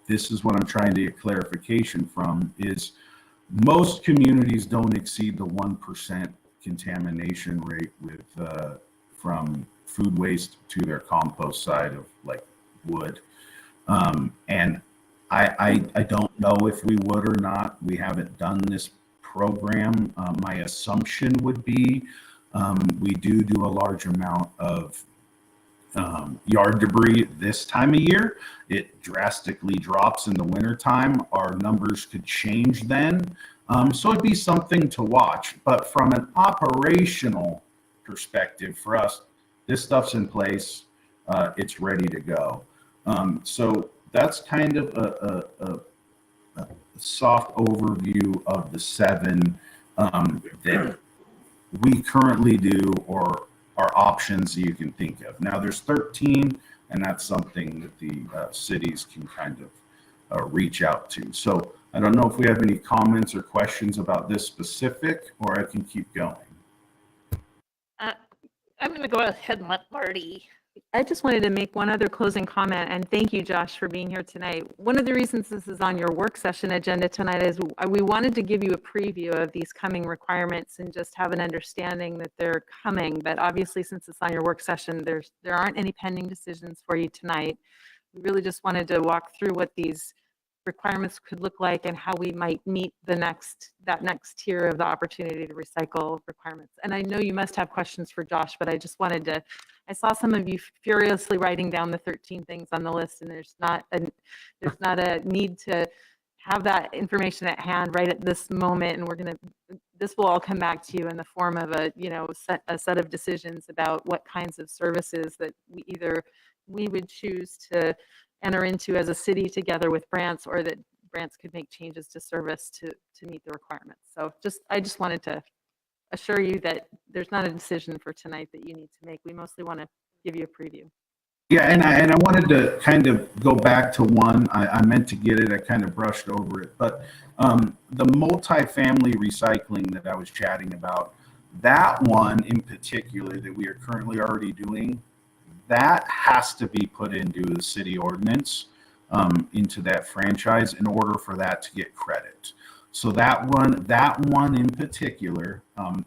Speaker 12: this is what I'm trying to get clarification from, is most communities don't exceed the 1% contamination rate with from food waste to their compost side of like wood. And I don't know if we would or not. We haven't done this program. My assumption would be we do a large amount of yard debris this time of year. It drastically drops in the wintertime. Our numbers could change then. So it'd be something to watch. But from an operational perspective for us, this stuff's in place. It's ready to go. So that's kind of a soft overview of the 7 that we currently do or are options you can think of. Now there's 13, and that's something that the cities can kind of reach out to. So I don't know if we have any comments or questions about this specific, or I can keep going.
Speaker 1: I'm going to go ahead and let Marty.
Speaker 6: I just wanted to make one other closing comment, and thank you, Josh, for being here tonight. One of the reasons this is on your work session agenda tonight is we wanted to give you a preview of these coming requirements and just have an understanding that they're coming. But obviously, since it's on your work session, there aren't any pending decisions for you tonight. We really just wanted to walk through what these requirements could look like and how we might meet that next tier of the opportunity to recycle requirements. And I know you must have questions for Josh, but I just wanted to, I saw some of you furiously writing down the 13 things on the list, and there's not a need to have that information at hand right at this moment. And this will all come back to you in the form of a set of decisions about what kinds of services that we would choose to enter into as a city together with Brants, or that Brants could make changes to service to meet the requirements. So I just wanted to assure you that there's not a decision for tonight that you need to make. We mostly want to give you a preview.
Speaker 12: Yeah, and I wanted to kind of go back to one. I meant to get it. I kind of brushed over it. But the multifamily recycling that I was chatting about, that one in particular that we are currently already doing, that has to be put into the city ordinance, into that franchise in order for that to get credit. So that one in particular,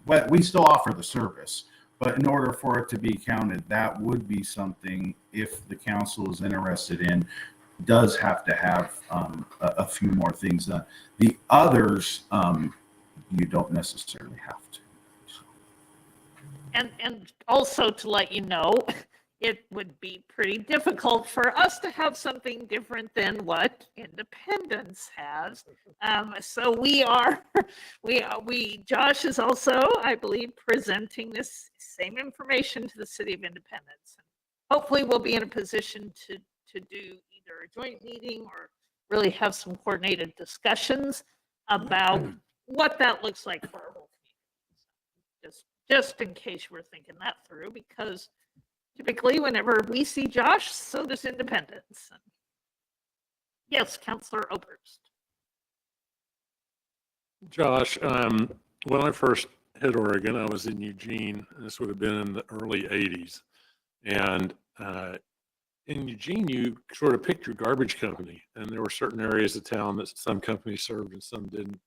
Speaker 12: but we still offer the service, but in order for it to be counted, that would be something, if the council is interested in, does have to have a few more things done. The others, you don't necessarily have to.
Speaker 1: And also to let you know, it would be pretty difficult for us to have something different than what Independence has. So Josh is also, I believe, presenting this same information to the City of Independence. Hopefully we'll be in a position to do either a joint meeting or really have some coordinated discussions about what that looks like for our whole community. Just in case we're thinking that through, because typically, whenever we see Josh, so does Independence. Yes, Councilor Oberst.
Speaker 7: Josh, when I first hit Oregon, I was in Eugene. This would have been in the early 80s. And in Eugene, you sort of picked your garbage company. And there were certain areas of town that some companies served and some didn't.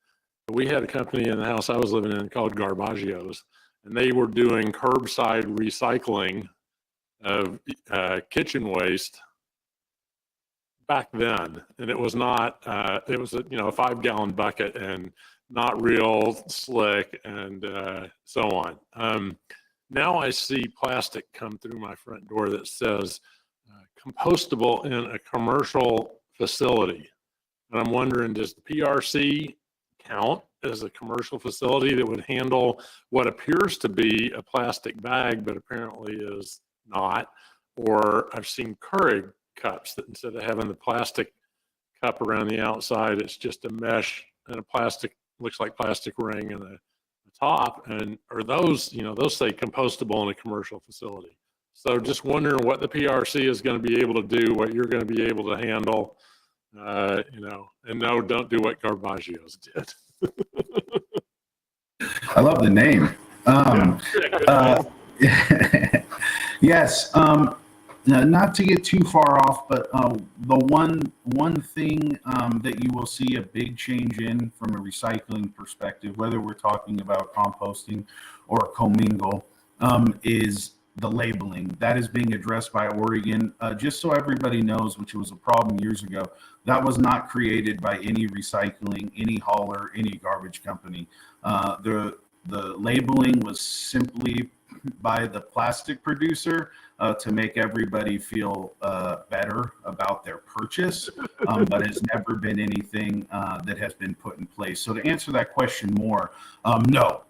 Speaker 7: We had a company in the house I was living in called Garbaggio's. And they were doing curbside recycling of kitchen waste back then. And it was not, it was a 5-gallon bucket and not real slick and so on. Now I see plastic come through my front door that says compostable in a commercial facility. And I'm wondering, does the PRC count as a commercial facility that would handle what appears to be a plastic bag, but apparently is not? Or I've seen Keurig cups that instead of having the plastic cup around the outside, it's just a mesh and a plastic, looks like plastic ring and a top. And are those, those say compostable in a commercial facility. So just wondering what the PRC is going to be able to do, what you're going to be able to handle, and no, don't do what Garbaggio's did.
Speaker 12: I love the name. Yes. Not to get too far off, but the one thing that you will see a big change in from a recycling perspective, whether we're talking about composting or commingle, is the labeling. That is being addressed by Oregon. Just so everybody knows, which was a problem years ago, that was not created by any recycling, any hauler, any garbage company. The labeling was simply by the plastic producer to make everybody feel better about their purchase, but has never been anything that has been put in place. So to answer that question more, no,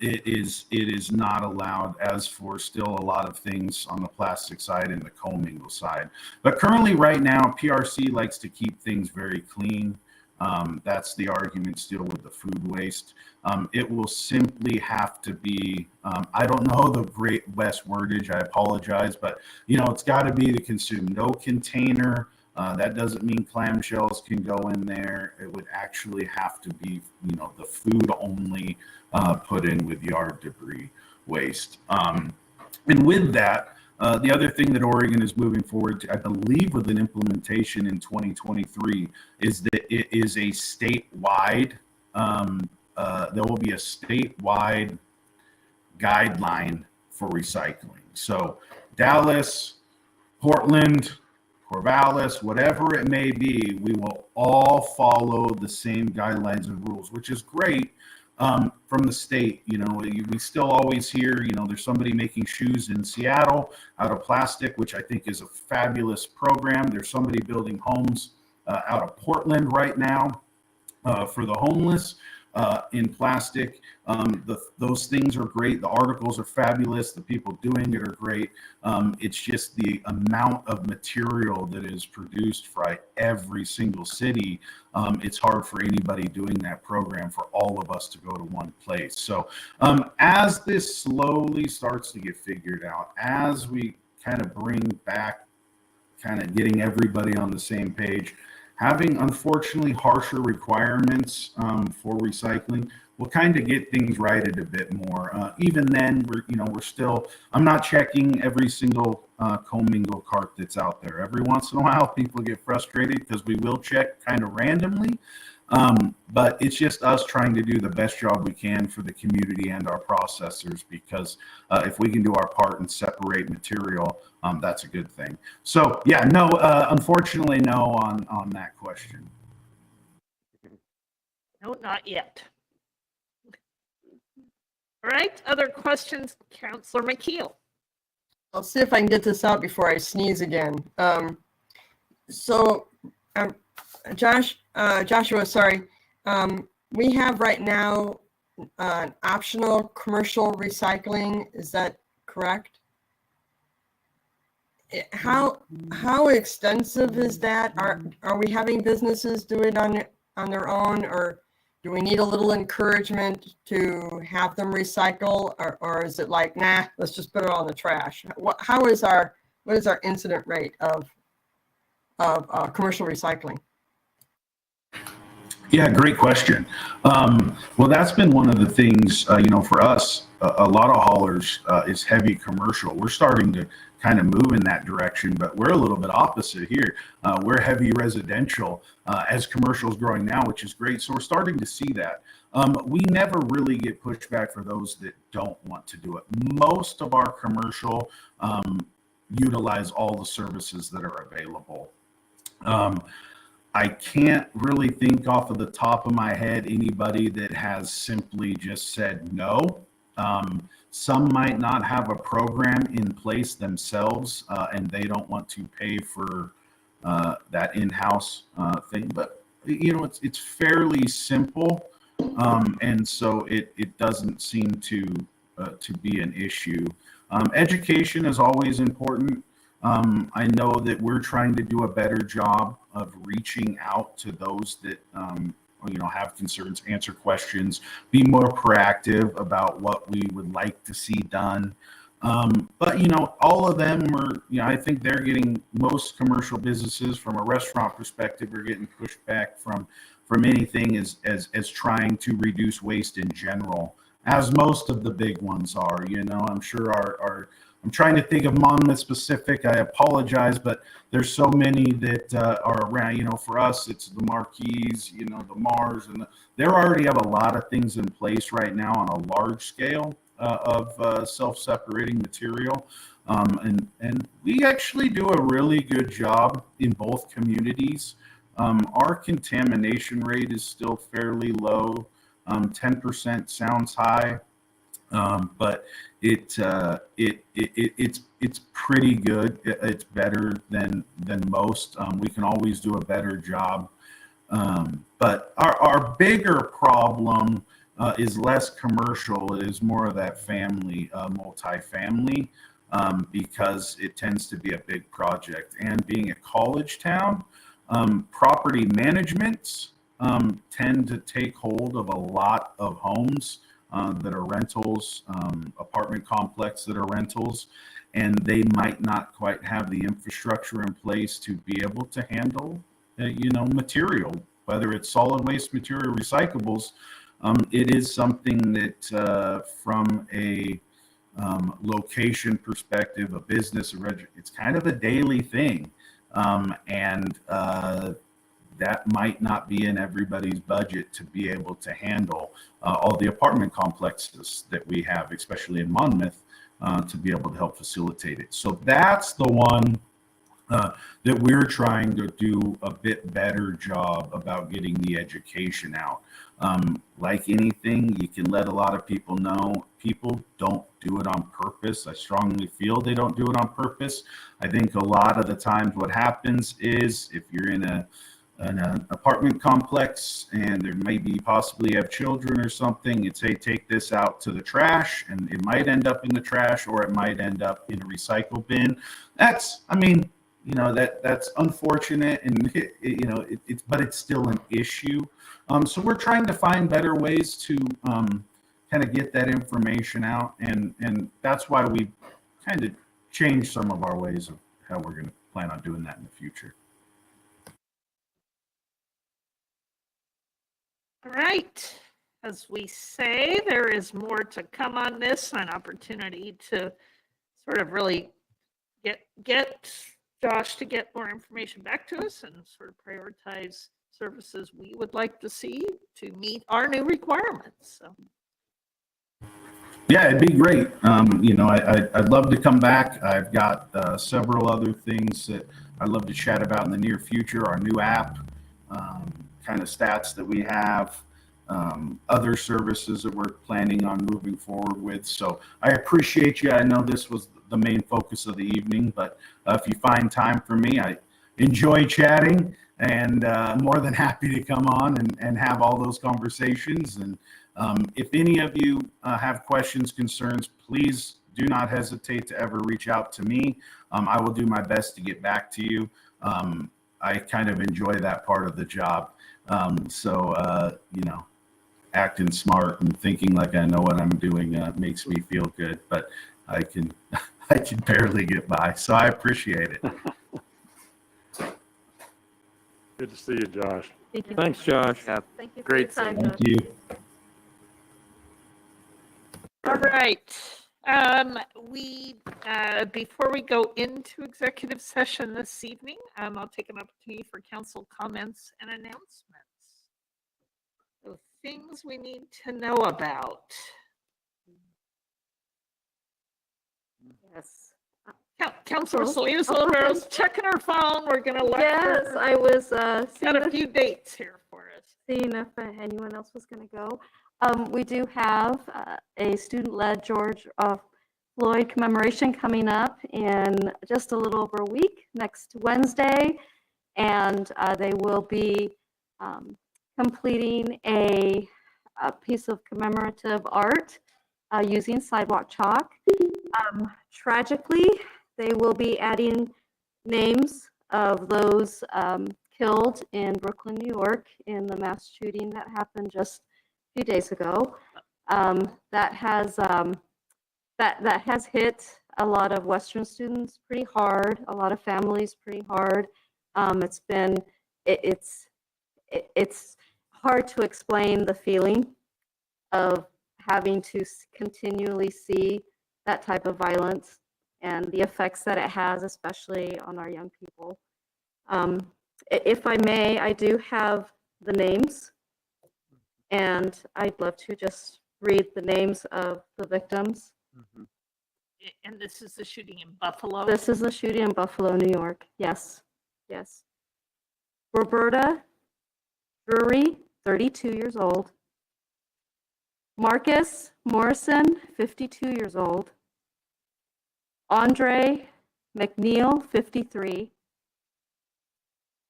Speaker 12: it is not allowed, as for still a lot of things on the plastic side and the commingle side. But currently right now, PRC likes to keep things very clean. That's the argument still with the food waste. It will simply have to be, I don't know the great best wordage, I apologize, but it's got to be to consume. No container. That doesn't mean clamshells can go in there. It would actually have to be, the food only put in with yard debris waste. And with that, the other thing that Oregon is moving forward to, I believe with an implementation in 2023, is that it is a statewide, there will be a statewide guideline for recycling. So Dallas, Portland, Corvallis, whatever it may be, we will all follow the same guidelines and rules, which is great. From the state, we still always hear, there's somebody making shoes in Seattle out of plastic, which I think is a fabulous program. There's somebody building homes out of Portland right now for the homeless in plastic. Those things are great. The articles are fabulous. The people doing it are great. It's just the amount of material that is produced for every single city. It's hard for anybody doing that program for all of us to go to one place. So as this slowly starts to get figured out, as we kind of bring back kind of getting everybody on the same page, having unfortunately harsher requirements for recycling will kind of get things righted a bit more. Even then, we're still, I'm not checking every single commingle cart that's out there. Every once in a while, people get frustrated because we will check kind of randomly. But it's just us trying to do the best job we can for the community and our processors, because if we can do our part and separate material, that's a good thing. So yeah, no, unfortunately, no on that question.
Speaker 1: No, not yet. All right, other questions, Councillor McKeel?
Speaker 8: I'll see if I can get this out before I sneeze again. Joshua, sorry. We have right now optional commercial recycling. Is that correct? How extensive is that? Are we having businesses do it on their own, or do we need a little encouragement to have them recycle, or is it like, nah, let's just put it all in the trash? What is our incident rate of commercial recycling?
Speaker 12: Yeah, great question. Well, that's been one of the things, for us, a lot of haulers is heavy commercial. We're starting to kind of move in that direction, but we're a little bit opposite here. We're heavy residential as commercial is growing now, which is great. So we're starting to see that. We never really get pushback for those that don't want to do it. Most of our commercial utilize all the services that are available. I can't really think off of the top of my head anybody that has simply just said no. Some might not have a program in place themselves and they don't want to pay for that in-house thing, but it's fairly simple, and so it doesn't seem to be an issue. Education is always important. I know that we're trying to do a better job of reaching out to those that have concerns, answer questions, be more proactive about what we would like to see done. But all of them are, I think they're getting, most commercial businesses from a restaurant perspective are getting pushed back from anything as trying to reduce waste in general, as most of the big ones are. I'm sure I'm trying to think of Monmouth specific. I apologize, but there's so many that are around. For us, it's the Marquis, the Mars, and they already have a lot of things in place right now on a large scale of self-separating material. And we actually do a really good job in both communities. Our contamination rate is still fairly low. 10% sounds high. But it's pretty good. It's better than most. We can always do a better job. But our bigger problem is less commercial. It is more of that family, multifamily, because it tends to be a big project. And being a college town, property managements tend to take hold of a lot of homes that are rentals, apartment complex that are rentals, and they might not quite have the infrastructure in place to be able to handle, material, whether it's solid waste material, recyclables. It is something that from a location perspective, a business, it's kind of a daily thing. And that might not be in everybody's budget to be able to handle all the apartment complexes that we have, especially in Monmouth, to be able to help facilitate it. So that's the one that we're trying to do a bit better job about getting the education out. Like anything, you can let a lot of people know. People don't do it on purpose. I strongly feel they don't do it on purpose. I think a lot of the times what happens is if you're in an apartment complex and there may be possibly have children or something, it's, hey, take this out to the trash, and it might end up in the trash or it might end up in a recycle bin. That's unfortunate, and but it's still an issue. So we're trying to find better ways to kind of get that information out, and that's why we kind of changed some of our ways of how we're going to plan on doing that in the future.
Speaker 1: All right. As we say, there is more to come on this, an opportunity to sort of really get Josh to get more information back to us and sort of prioritize services we would like to see to meet our new requirements. So.
Speaker 12: Yeah, it'd be great. I'd love to come back. I've got several other things that I'd love to chat about in the near future. Our new app, kind of stats that we have, other services that we're planning on moving forward with. So I appreciate you. I know this was the main focus of the evening, but if you find time for me, I enjoy chatting, and I'm more than happy to come on and have all those conversations. And if any of you have questions, concerns, please do not hesitate to ever reach out to me. I will do my best to get back to you. I kind of enjoy that part of the job. Acting smart and thinking like I know what I'm doing makes me feel good, but I can barely get by. So I appreciate it.
Speaker 7: Good to see you, Josh.
Speaker 3: Thank you.
Speaker 11: Thanks, Josh. Yeah,
Speaker 3: Thank you for
Speaker 11: great
Speaker 3: your time.
Speaker 11: seeing
Speaker 12: Thank you.
Speaker 1: All right. Before we go into executive session this evening, I'll take an opportunity for council comments and announcements. The things we need to know about.
Speaker 3: Yes.
Speaker 1: Councilor
Speaker 3: Oh,
Speaker 1: Salinas
Speaker 3: oh,
Speaker 1: Oliveros checking her phone. We're gonna let
Speaker 3: Yes,
Speaker 1: her.
Speaker 3: I was
Speaker 1: Got
Speaker 3: seeing
Speaker 1: a few dates here for us.
Speaker 3: if anyone else was going to go. We do have a student-led George Floyd commemoration coming up in just a little over a week, next Wednesday, and they will be completing a piece of commemorative art using sidewalk chalk. Tragically, they will be adding names of those killed in Brooklyn, New York, in the mass shooting that happened just a few days ago. That has hit a lot of Western students pretty hard, a lot of families pretty hard. It's hard to explain the feeling of having to continually see that type of violence and the effects that it has, especially on our young people. If I may, I do have the names, and I'd love to just read the names of the victims.
Speaker 1: And this is the shooting in Buffalo.
Speaker 3: This is the shooting in Buffalo, New York. Yes, yes. Roberta Drury, 32 years old. Marcus Morrison, 52 years old. Andre McNeil, 53.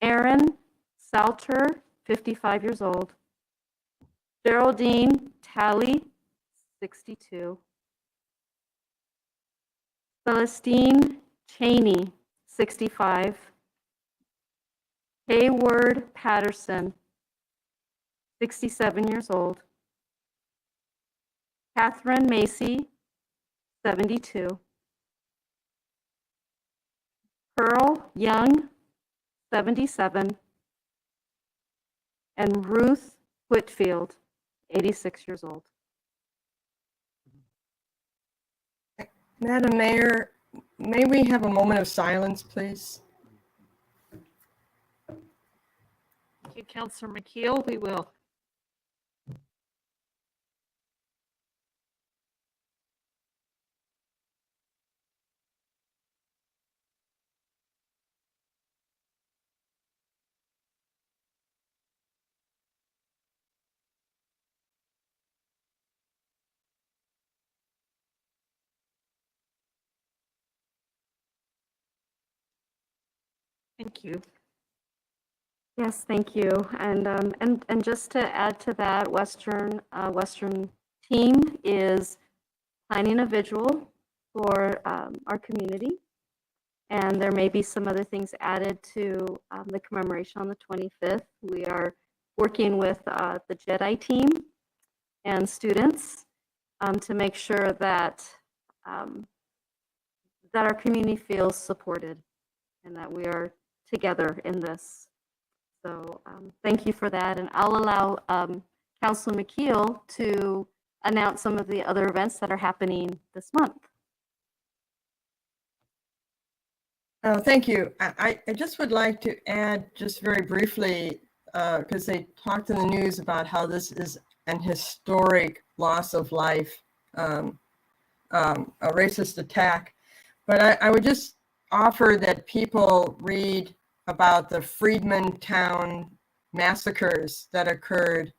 Speaker 3: Aaron Salter, 55 years old. Geraldine Talley, 62. Celestine Cheney, 65. Hayward Patterson, 67 years old. Catherine Macy, 72. Pearl Young, 77. And Ruth Whitfield, 86 years old.
Speaker 8: Madam Mayor, may we have a moment of silence, please?
Speaker 1: Thank you, Councilor McKeel. We will. Thank you.
Speaker 3: Yes, thank you. And just to add to that, Western team is planning a vigil for our community. And there may be some other things added to the commemoration on the 25th. We are working with the Jedi team and students to make sure that that our community feels supported and that we are together in this. So thank you for that. And I'll allow Councilor McKeel to announce some of the other events that are happening this month.
Speaker 8: Oh, thank you. I just would like to add just very briefly, because they talked in the news about how this is an historic loss of life, a racist attack. But I would just offer that people read about the Freedman Town massacres that occurred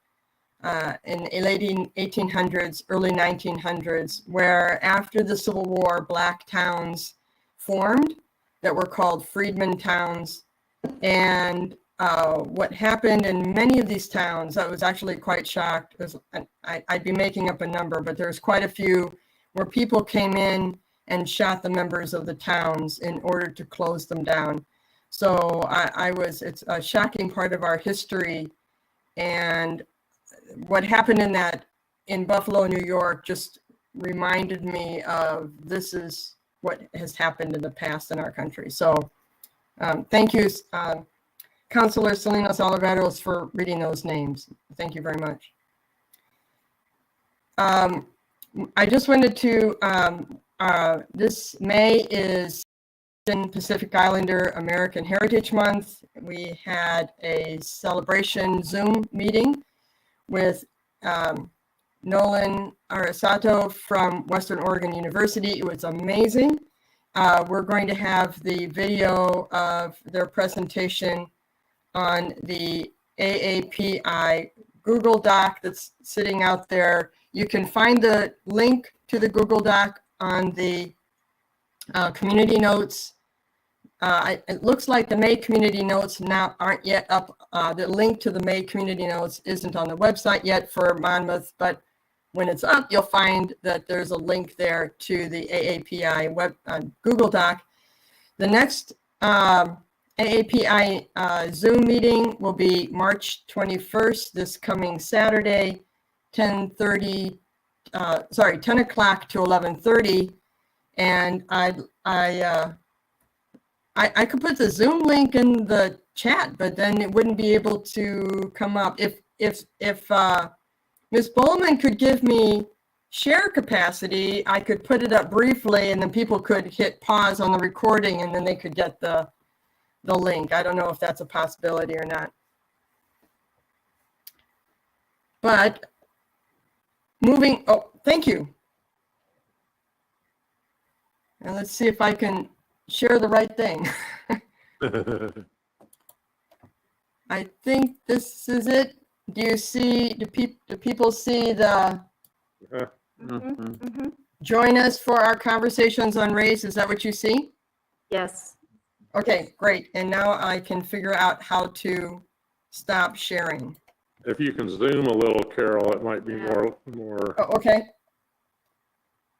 Speaker 8: in the late 1800s, early 1900s, where after the Civil War, Black towns formed that were called Freedman towns. And what happened in many of these towns, I was actually quite shocked. I'd be making up a number, but there's quite a few where people came in and shot the members of the towns in order to close them down. So it's a shocking part of our history. And what happened in Buffalo, New York, just reminded me of this is what has happened in the past in our country. So thank you, Councilor Salinas Oliveros for reading those names. Thank you very much. I just wanted to, this May is Pacific Islander American Heritage Month. We had a celebration Zoom meeting with Nolan Arisato from Western Oregon University. It was amazing. We're going to have the video of their presentation on the AAPI Google Doc that's sitting out there. You can find the link to the Google Doc on the community notes. It looks like the May community notes now aren't yet up. The link to the May community notes isn't on the website yet for Monmouth, but when it's up, you'll find that there's a link there to the AAPI web Google Doc. The next AAPI Zoom meeting will be March 21st, this coming Saturday, 10 o'clock to 11:30. And I could put the Zoom link in the chat, but then it wouldn't be able to come up. If Ms. Bowman could give me share capacity, I could put it up briefly and then people could hit pause on the recording and then they could get the link. I don't know if that's a possibility or not. But moving, oh, thank you. And let's see if I can share the right thing. I think this is it. Do you see, do people see the, join us for our conversations on race? Is that what you see?
Speaker 3: Yes.
Speaker 8: Okay, great. And now I can figure out how to stop sharing.
Speaker 7: If you can zoom a little, Carol, it might be more.
Speaker 8: Oh, okay.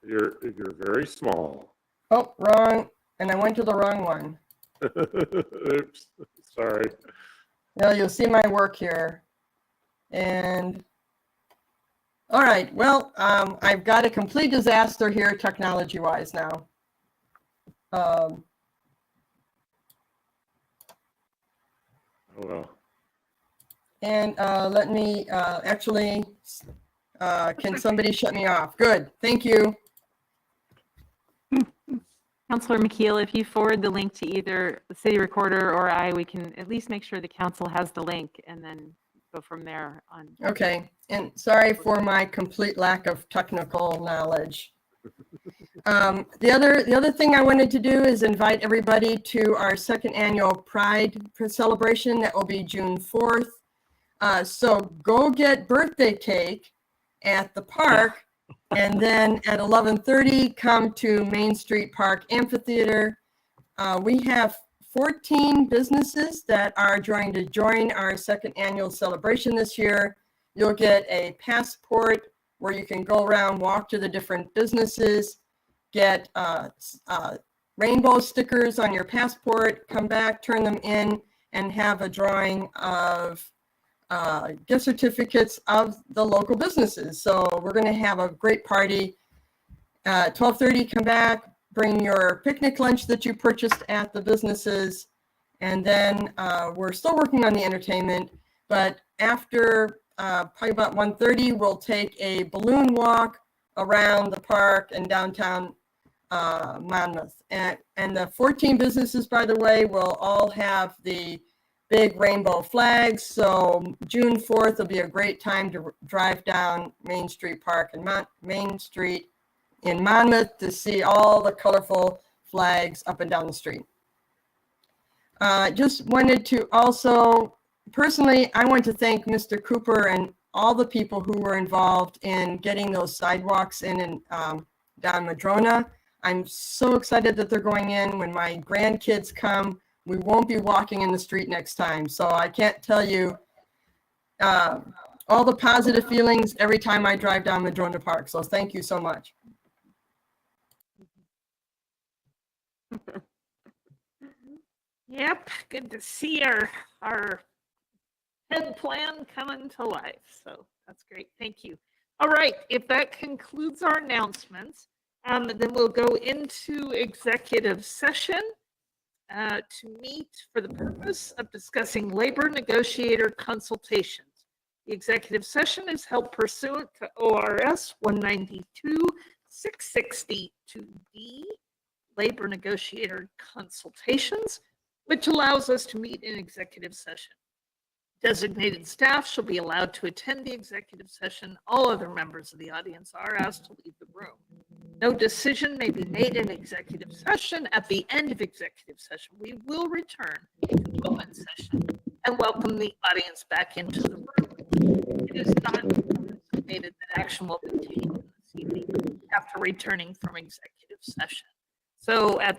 Speaker 7: You're very small.
Speaker 8: Oh, wrong. And I went to the wrong one.
Speaker 7: Oops, sorry.
Speaker 8: Now you'll see my work here. And all right, well, I've got a complete disaster here technology-wise now.
Speaker 7: Oh, well.
Speaker 8: And let me actually, can somebody shut me off? Good, thank you.
Speaker 6: Councilor McKeel, if you forward the link to either the city recorder or I, we can at least make sure the council has the link and then go from there on.
Speaker 8: Okay, and sorry for my complete lack of technical knowledge. The other thing I wanted to do is invite everybody to our second annual Pride celebration that will be June 4th. So go get birthday cake at the park. And then at 11:30, come to Main Street Park Amphitheater. We have 14 businesses that are trying to join our second annual celebration this year. You'll get a passport where you can go around, walk to the different businesses, get rainbow stickers on your passport, come back, turn them in, and have a drawing of gift certificates of the local businesses. So we're going to have a great party. 12:30, come back, bring your picnic lunch that you purchased at the businesses. And then we're still working on the entertainment, but after probably about 1:30, we'll take a balloon walk around the park and downtown Monmouth. And the 14 businesses, by the way, will all have the big rainbow flags. So June 4th will be a great time to drive down Main Street Park and Main Street in Monmouth to see all the colorful flags up and down the street. Just wanted to also, personally, I want to thank Mr. Cooper and all the people who were involved in getting those sidewalks in and down Madrona. I'm so excited that they're going in. When my grandkids come, we won't be walking in the street next time. So I can't tell you all the positive feelings every time I drive down Madrona Park. So thank you so much.
Speaker 1: Yep, good to see our head plan coming to life. So that's great. Thank you. All right, if that concludes our announcements, then we'll go into executive session. to meet for the purpose of discussing labor negotiator consultations. The executive session is held pursuant to ORS 192-662D, labor negotiator consultations, which allows us to meet in executive session. Designated staff shall be allowed to attend the executive session. All other members of the audience are asked to leave the room. No decision may be made in executive session. At the end of executive session, we will return to open session and welcome the audience back into the room. It is not anticipated that action will be taken this evening after returning from executive session. So at